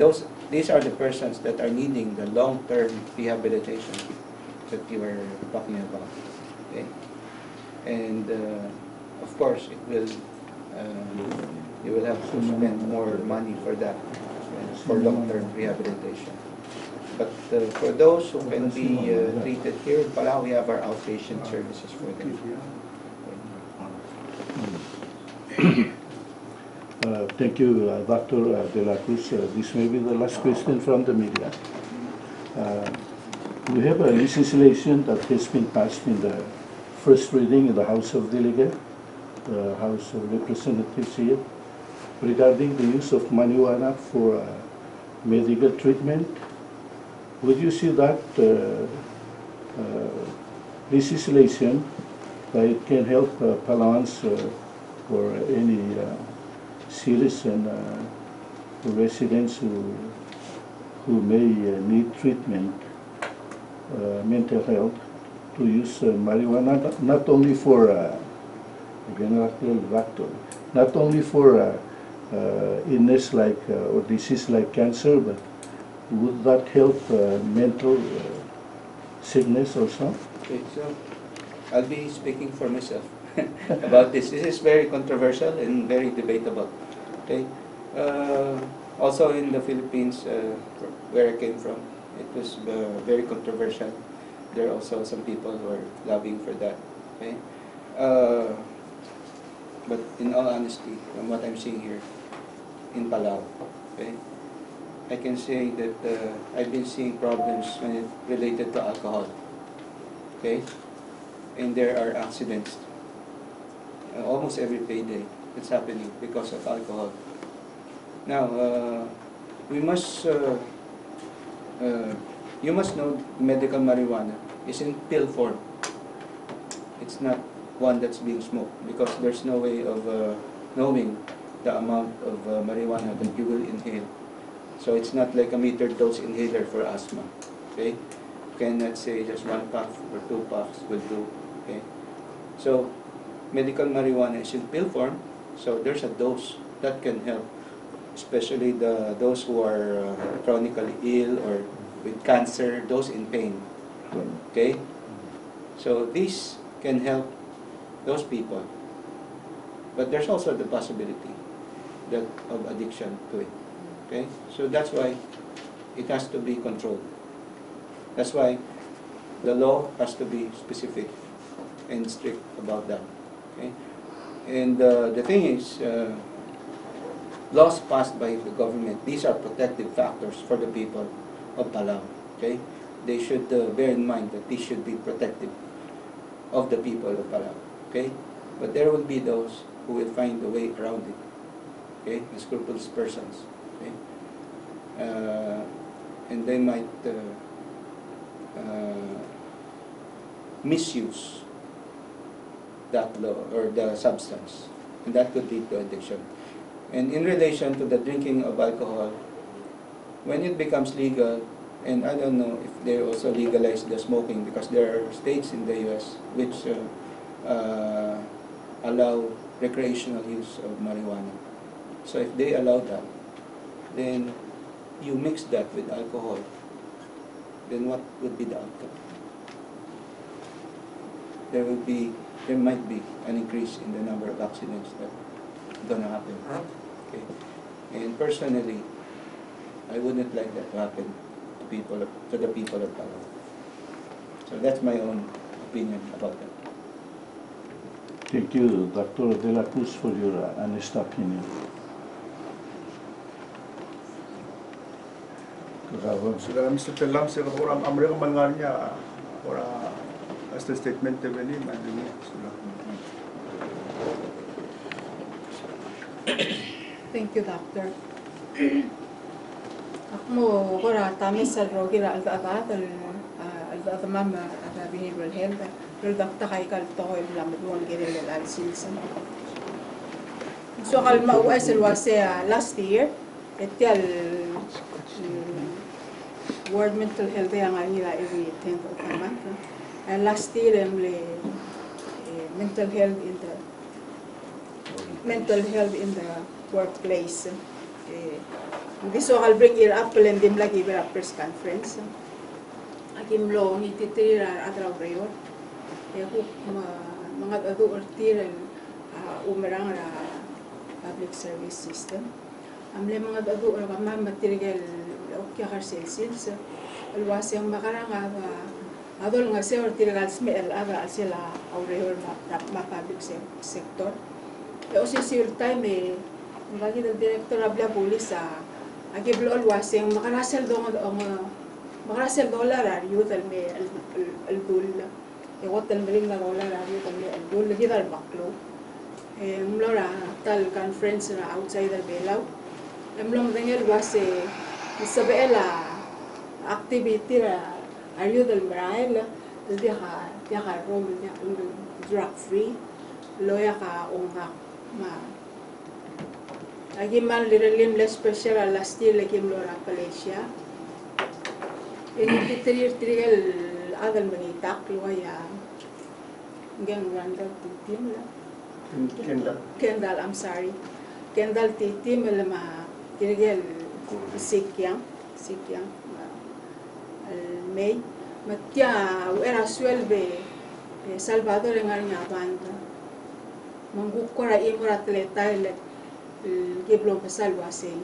these are the persons that are needing the long-term rehabilitation that you were talking about. Okay, and of course, it will, you will have to spend more money for that, for long-term rehabilitation. But for those who can be treated here in Palau, we have our outpatient services for them. Thank you, Dr. De La Cruz. This may be the last question from the media. We have a legislation that has been passed in the first reading in the House of Delegates, the House of Representatives here, regarding the use of marijuana for medical treatment. Would you see that legislation that it can help Palauans or any citizen residents who may need treatment, mental health, to use marijuana, not only for not only for illness like or disease like cancer, but would that help mental sickness also? Okay, so I'll be speaking for myself about this. This is very controversial and very debatable. Okay, also in the Philippines, where I came from, it was very controversial. There are also some people who are lobbying for that. Okay, but in all honesty, from what I'm seeing here in Palau, okay, I can say that I've been seeing problems when it related to alcohol. Okay, and there are accidents almost every payday that's happening because of alcohol. Now, we must, you must know medical marijuana is in pill form. It's not one that's being smoked because there's no way of knowing the amount of marijuana that you will inhale. So it's not like a metered dose inhaler for asthma. Okay, you cannot say just 1 puff or 2 puffs will do. Okay, so medical marijuana is in pill form, so there's a dose that can help, especially those who are chronically ill or with cancer, those in pain. Okay, so these can help those people, but there's also the possibility that of addiction to it. Okay, so that's why it has to be controlled. That's why the law has to be specific and strict about that. Okay, and the thing is, laws passed by the government, these are protective factors for the people of Palau. Okay, they should bear in mind that these should be protective of the people of Palau. Okay, but there will be those who will find a way around it. Okay, unscrupulous persons. Okay, and they might misuse that law or the substance, and that could lead to addiction. And in relation to the drinking of alcohol, when it becomes legal, and I don't know if they also legalize the smoking, because there are states in the US which allow recreational use of marijuana. So if they allow that, then you mix that with alcohol, then what would be the outcome? There might be an increase in the number of accidents that are gonna happen. Okay, and personally, I wouldn't like that to happen to the people of Palau. So that's my own opinion about that. Thank you, Dr. De La Cruz, for your honest opinion. Sudah Mr. Telam sila kurang Amerika mengarnya ora as the statement tebeli mandiri sudah. Thank you, Doctor. Ako kora tamis sa rogira al-atat al-mama at behavioral health. Pero dakta kay kalto ko yung lamad mo Olkeriil al-Alonz. So kalma uwas last year, etial World Mental Health yang nila every 10th of the month. And last year, mental health in the workplace. This I'll bring it up and dim lagi a press conference. Akim lo ngititira atraw rayo. Kaya ko mga adu ortiran umerang ra public service system. Amle mga dadu ra kama material okya karselsis alwaseng makarang adol nga se ortigal smel aga sila aureo ma public sector. E o sisir time ngagi del director abla pulis agi blo alwaseng makarasel makarasel dollar ar youth al me al dul e wotel mering na dollar ar youth al me al dul lagi dal baklo mlora tal conference na outside al Palau emlom dengel wase isabela activity ra ar youth al Braille dia ka rom dia drug free loya ka ongak ma lagi man lirelim le special last year lagi mlora Malaysia ini trigal adal manitak loya ngang randal titim la Kendall, I'm sorry. Kendall titim lama trigal sikyang May matya era suelbe Salvador ngarnya banda mangukora imora atleta le giblo pasal wase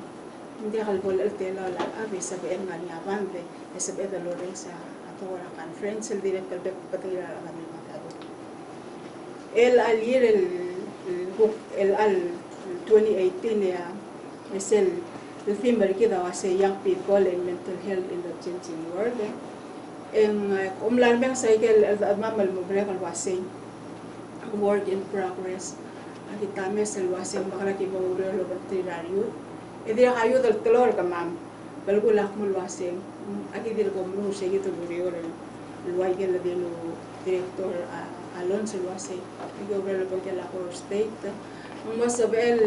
hindi kalbol altela la ave sabe ngarnya banda sabe da lorenza atora conference el director de patria la matado el alir el al 2018 ya es el theme kida wase young people and mental health in the changing world en umlalmeng cycle mamal mo breakal wase work in progress agi tame sel wase bakala ki mo lo batirario e dia kayo dal telor ka mam balgo lak mo wase agi dir ko mo se gito burio el waigel de lo director Alonz wase igi obrelo porque la por state mo sabel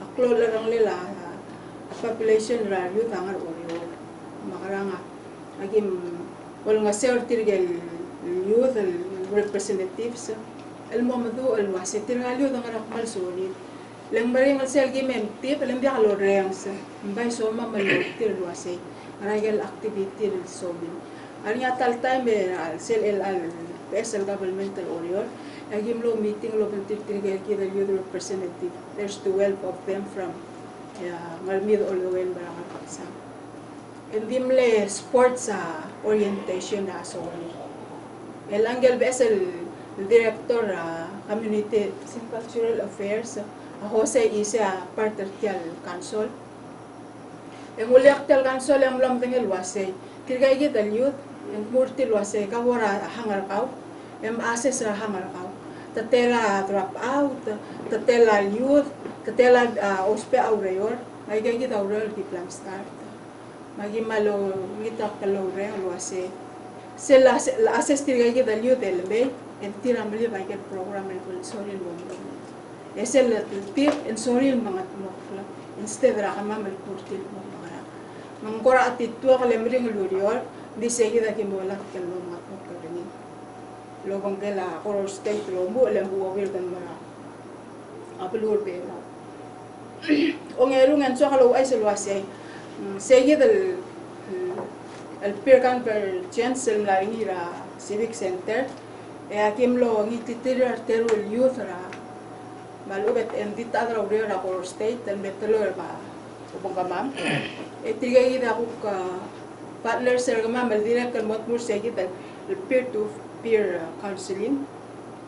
aklo lang nila population radio tangar orio makaranga agi wala nga sir tirgel youth representatives el momento el wase tirgalyo dang rakmal solid lang maring al sel gimem tip lang dia kalo reangs mbay so mamalot tir wase aragal activity del sobin arnya tal time al sel el al PSL governmental oriol agim lo meeting lo tirgel ki del youth representative there's 12 of them from ngalmid olowen barang paksa endimle sports orientation na so el angel besel director community cultural affairs Jose isa partertial council en uliaktel council ang lam tengel wase tirgay git al youth en murti wase kawara hangar kaw em access ra hangar kaw tatela drop out tatela youth tatela ospe aureur ay gay git aureur di plan start magi malo ngitak kalore alwase sela assistir gay dal youth elbe en tiramli baget program en sorry lo esel tip en sorry mga tumokla instead ra kama mal kurtil mo mga mangkora atitu kalemring lurior di segi da kimola kallo mga kokani lo bangela color state lo mo le buo wir kan mara apelur be ongerungan so kalo ay selwase segi del el pirkan per chancel la ngira civic center e akimlo ngititir artero el youth ra malubet enditadra urera color state el metelo ba upangkamam e tigay ida ko ka partner sir gamam el direct kan motmur segi del peer to peer counseling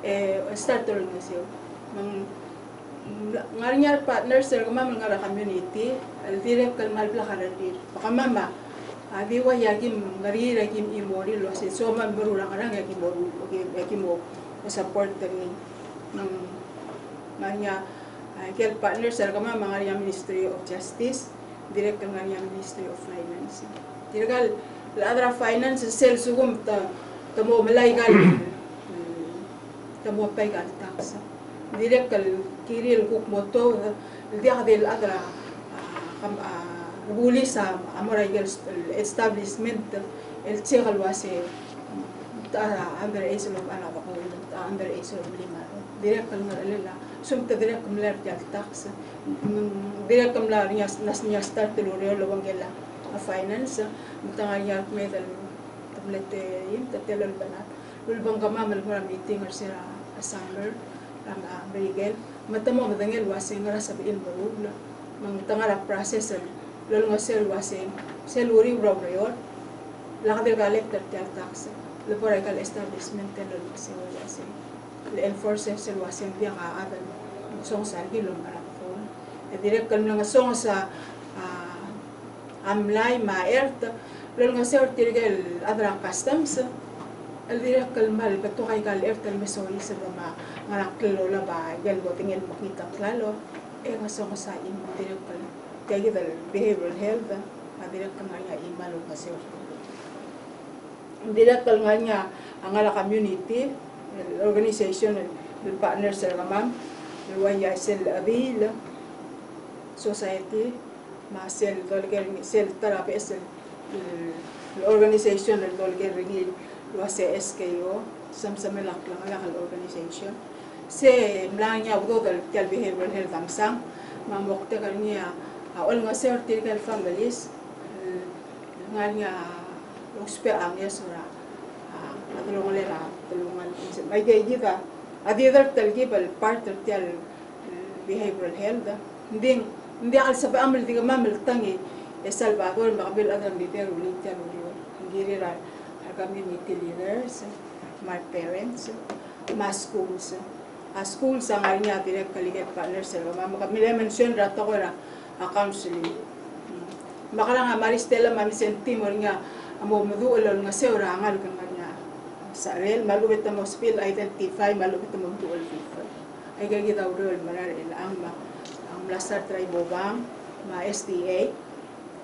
e starter nga siyo ngarinyar partner sir gamam ngara community el direct kan malbla karadir pakamama abiwa yagim ngari yagim imori lo se so man berurang arang yagim mo support tani ng nganya kel partner sir kama mga Ministry of Justice direct ng Ministry of Finance dirgal ladra finance sel sugum tamo malaygal tamo paygal tax direct kal kiril kuk moto dia del adra buli sa amoraygal establishment el chegal wase under age of ana ba ko under age of lima direct kal ngalala sumta direct kumlar jal tax direct kumlar nas niya start telureo lawang gela finance mutang yak medal tablete yim tatelol banat lulbang kama mal meeting or sira summer ang Rigel matamo madangel wasing ngara sa bil barul mang tangara process lol nga sel wasing sel uri rayor lakadil collector tax laboral establishment lol wasing le enforcer sel wasing dia ka adan song sa gilom arapon direct kan nga song sa amlay maert lol nga sel tirgel adra customs direct kalmal beto kay kalert al mesori sa mga ngarak lola ba galbo tingin makita klalo nga song sa direct kal kaya dal behavioral health direct kan nga imalo kasi direct kal nga ang ala community organization del partner sa ramam luwaya sel abil society masel dolger sel therapy sel organization del dolger ringil luwase SKO samsamelak lang lakal organization se mlanya udo dal behavioral health amsang mamokte kan niya all nga certified families nga uspe angya sura tulungan nila tulungan may gayita adidar talgibal part of the behavioral health hindi al sa amal diga mamal tangi Salvador makabil adang litero ngiri ra community leaders my parents my schools schools ang niya direct kaligat partner sa mama kami mention ra to ko ra counseling makala nga Maristela mami senti mo nga amo muduol nga seura angal kan nga sa rel malubit mo spill identify malubit mo duol FIFA ay gagita urol manar ang Blastar Tribe Bang ma STA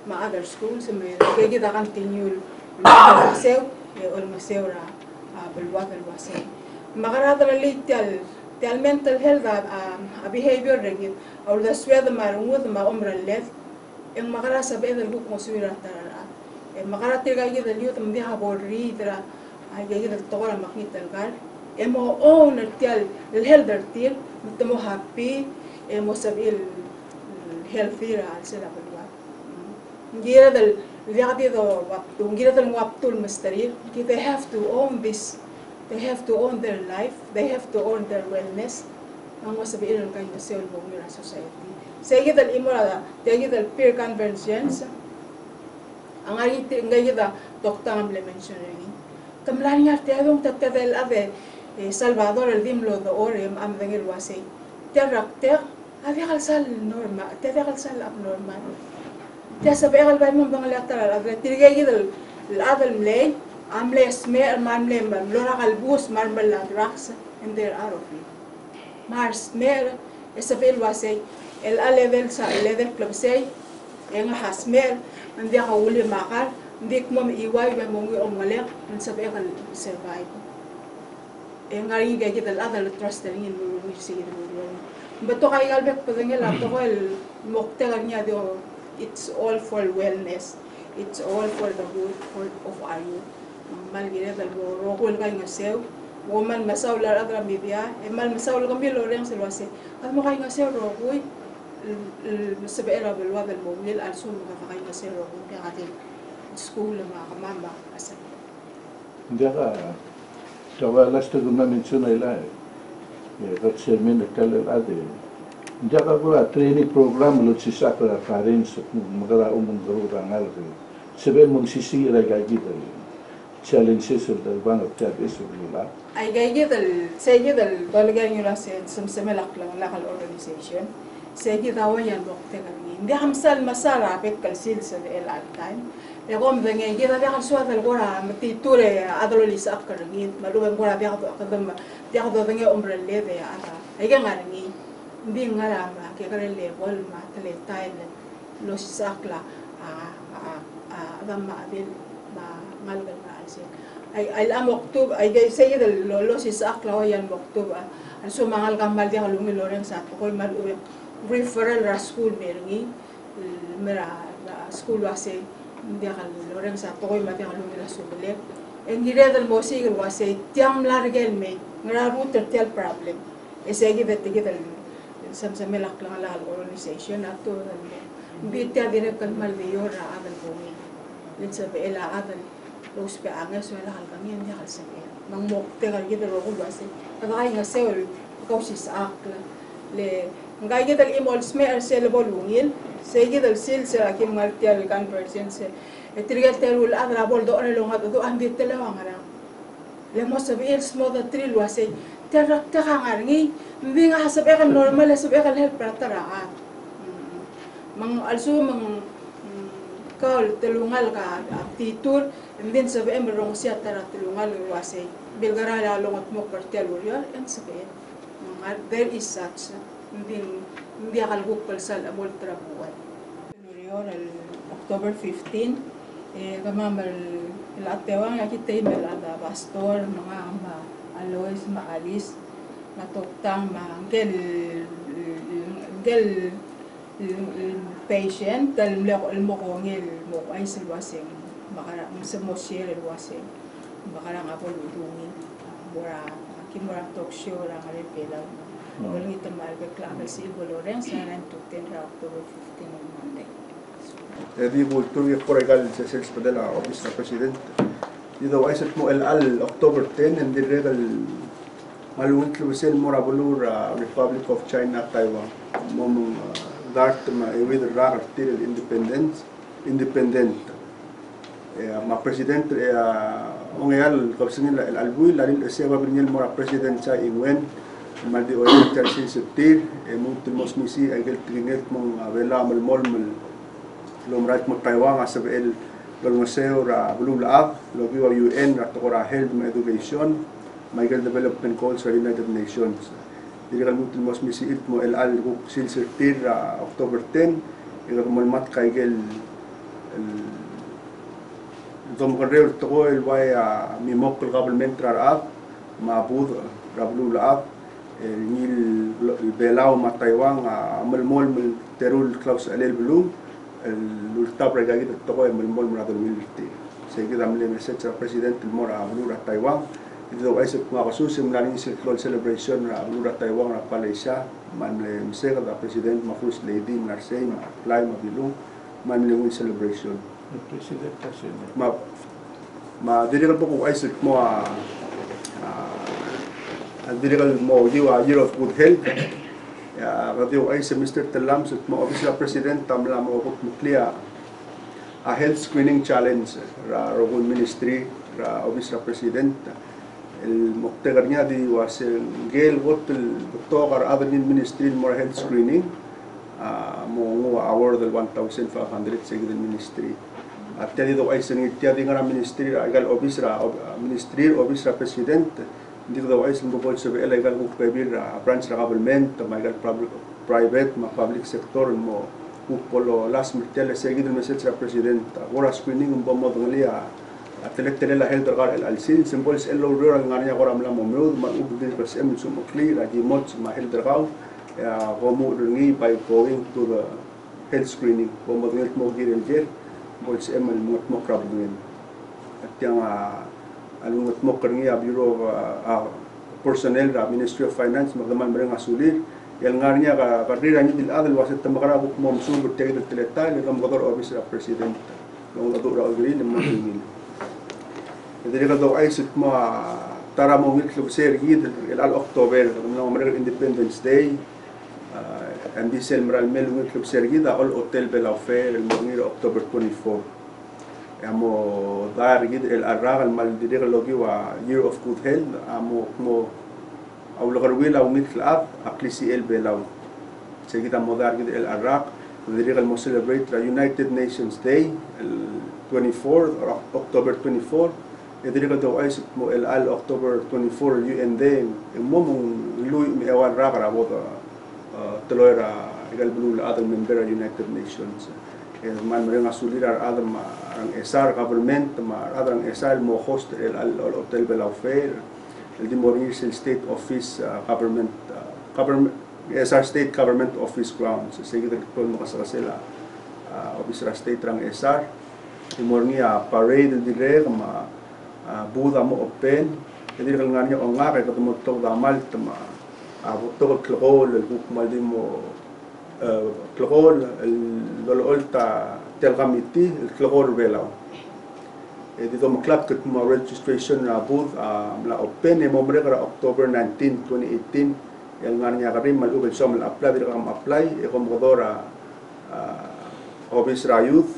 ma other schools may gagita continue sew olmasewra balwagal wasay makarata lital tel mental health behavior regit or the swed marungud ma umralet ang makarasa bedel huk moswira tara makaratir gagi dal yut mdi habol ridra ay gagi dal tokora maknital gal emo own tel healther til mutmo happy emo sabil healthy ra sila balwa ngira dal Lihat itu waktu kita dalam waktu mesti they have to own this, they have to own their life, they have to own their wellness. Ang masabihin ng kanya sa ulbong society. Sa kita imura, sa kita peer conventions, ang ngayon kita doktor ang mention rin. Kamlan niya tiyadong tatkadel ave Salvador el dimlo do orem am dengil wasi. Tiyarakter, ave kalsal normal, tiyakalsal abnormal. Dia sabi akal ba mo bang lateral agad tirigay gidal ladal mlay amle smer mamle lora kalbus marmal la drugs and there are of it mars smer esafel wasay el a level sa level club say yang hasmer hindi ka uli makal hindi ko maiway ba mo ngi omgalek man sabi akal survive yang ngari gay gidal adal trust ringin mo sige mo bato kay galbek padangel ato ko el mokte kanya dio it's all for wellness. It's all for the good of our youth. Mal gire dal go rokol kay nga sew. Woman masaw la adra media. Mal masaw la kami loreng silwase. At mo kay nga sew rokoy. Sabi era belwa dal mo nil also makakay nga sew rokoy kay atin school mga kamama asa. Hindi ka tawalas to gumamention ila. That's min kalal ade. Jaga pula training program lo si sakra parents magara umong garurangal ko. Sebe mong sisira gagi dal challenges of the one of that is lula. Ay gagi dal sige dal talaga yung rasen samsamelak lang lakal organization. Sige daw yan dokte kami. Hindi hamsal masarapit kalsil sa el time. Yakom dengay gita dia kalsuat dal gora matiture adololis akkarangit maluwang gora dia kadam dia kadam dengay umbrelle de ata. Ay gangarangi. Hindi nga rama, kaya ka level, matali tayo, lo si sakla, agam maabil, malgal na alsin. Ay alam oktub, ay say the lo si sakla, o yan oktub, ang sumangal kamal di kalungi loreng sa ato, ko'y maluwi, referral ra school merengi, mera school wase, hindi kalungi loreng sa ato, ko'y mati kalungi la subalik. Ang giredal mo sigil wase, tiyam largel may, nga router tiyal problem, esegi vetigidal samsamelak lang ala organization ato bitya direk kan maldiyor ra adal komi len sabi ela adal los pe angas wala kal kami hindi kal sabi mang mokte kal gid ro ko base agay nga seol kausis akla le ngai gidal imol sme ar sel bolungil se gidal sil se akim martial conversion se etrigal terul adra bol do ne longa do ambit tele wangara le mo sabil smo da tril wase terak terangar ngi mbinga hasab ekan normal hasab ekan help pratara mang also mang kal telungal ka titur mbin sabe emrong sia tara telungal wase bilgara la longot mo partial warrior and sabe there is such hindi akal gupal sal amol trabuan Nurior October 15 kamamal ilatewang yakitay melada pastor mga Alois maalis matuktang gel patient dal mo ko ngil mo ay silwasing makara sa mo share ilwasing makara nga po ludungin mura kimura talk show ra nga pelaw walang itamal bekla si Boloren sa 9 to 10 October 15 on Monday. Di bultur yung koregal sa sales pa dala office na president. Dito ay sa mo October 10 and the regal malungit lusin mo rabulur Republic of China Taiwan momong dart ma with rar till independent ma president ongel kapsin nila albui lalin sewa binil mo president sa ingwen maldi oy tersin septir mutul mosmisi ay gel tringet mong wala malmol lomrat mo Taiwan asabel Museo ra bululaak logi wa UN ra tokora health and education migrant development goals sa United Nations diri kan mutul mos misiit mo LL group silsirtir ra October 10 iga malmat kaigel dom kareo toko el way mimok government ra mabud ra bululaak nil Palau ma Taiwan malmol terul klaus alel blue l'ultap regagit toko malmol murado militi sige damle message sa president mora blura Taiwan ito ay sa mga kasusim na rin circle celebration na blura Taiwan na Malaysia man le msega da president ma first lady Narsay ma apply ma bilong man le celebration president kasi ma dirigal po ko ay sa mo dirigal mo year of good health radio ay sa Mr. Talam sa mo office na president tamla mo ko clear a health screening challenge ra Rogon Ministry ra office na president el muktegar niya di was gel hotel doktor other ministry more health screening mo award del 1,500 sa gidan ministry at tadi do ay sa ngitya di nga ministry ra gal office ra ministry office ra president hindi ko daw ay sinumpol sa illegal kung kabir branch na government, may private, public sector mo upolo last mertel sa gid message sa president ora screening um bomo donglia atlet la health regard al sin symbols elo rural nganya ko ram la mo ma ubdin pas em so mo clear agi mot ma health regard como ngi by going to the health screening bomo dongil mo gid gel bols em mo mo problem at yang alungot mo karngi bureau of personnel ra Ministry of Finance magdaman mereng asulir yang ngarnya ka karira ni dil adal wasit tamakara ko mo msul tegid teletal ng motor office of president ng ato ra agri ng mga tingin dili ka daw ay sit mo tara mo ngit club sergid al October ng American Independence Day and diesel maral mel ngit club sergid all hotel Palau fair ng October 24 amo dar gid el arral mal diri logi wa year of good health amo mo awlo karwila umit klab aklisi el belaw sa kita mo dar gid el arrak diri mo celebrate the United Nations Day el 24 or October 24 diri ka daw ay mo el al October 24 UN Day mo mong lui mi awan ra para bota tloera egal blue la other member of United Nations man mereng asulir adam ang SR government adang SR mo host el hotel Palau fair el di Morningil state office government SR state government office grounds sige dito mo kasasela office state rang SR di morning parade dire ma buda mo open hindi kang nganya o nga kay katmo to damal tama to klol el mal di mo klol lololta telgamiti klol belaw dito maklap ket mo registration na booth la open mo mre October 19 2018 yang nga niya karim malugod so mal-apply bila ka ma-apply e komodora office ra youth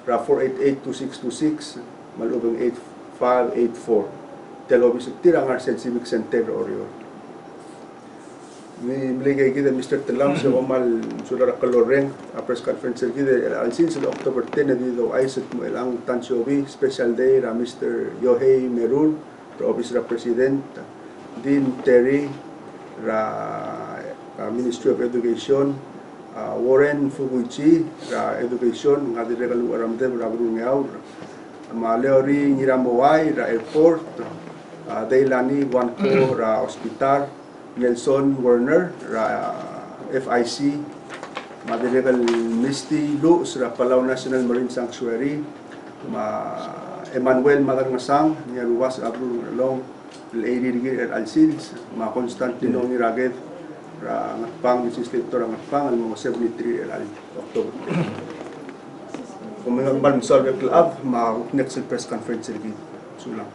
ra 488-2626 malugod 8584 tel office tira nga sa civic center orio ni bligay kita Mr. Telam sa omal sulara kaloreng a press conference kita alsin sa October 10 na dito ay sa ilang Tansiobi special day ra Mr. Yohei Merul ra office ra president Dean Terry ra Ministry of Education, Warren Fuguchi ra Education nga dire kalu aramdem ra Brungaw, Maleori Nyiramowai ra Airport, Dailani Wanko ra Hospital, Nelson Werner ra FIC, Madirigal Misty Luz ra Palau National Marine Sanctuary, Emmanuel Magangasang niya luwas ra Brungaw Lady Rigir at Alsils, mga Constanine ni Raget, ngatpang, insistor ang ngatpang, ang mga 73 at October 10. Kung may balmsal ng club, next press conference rin. Sulang.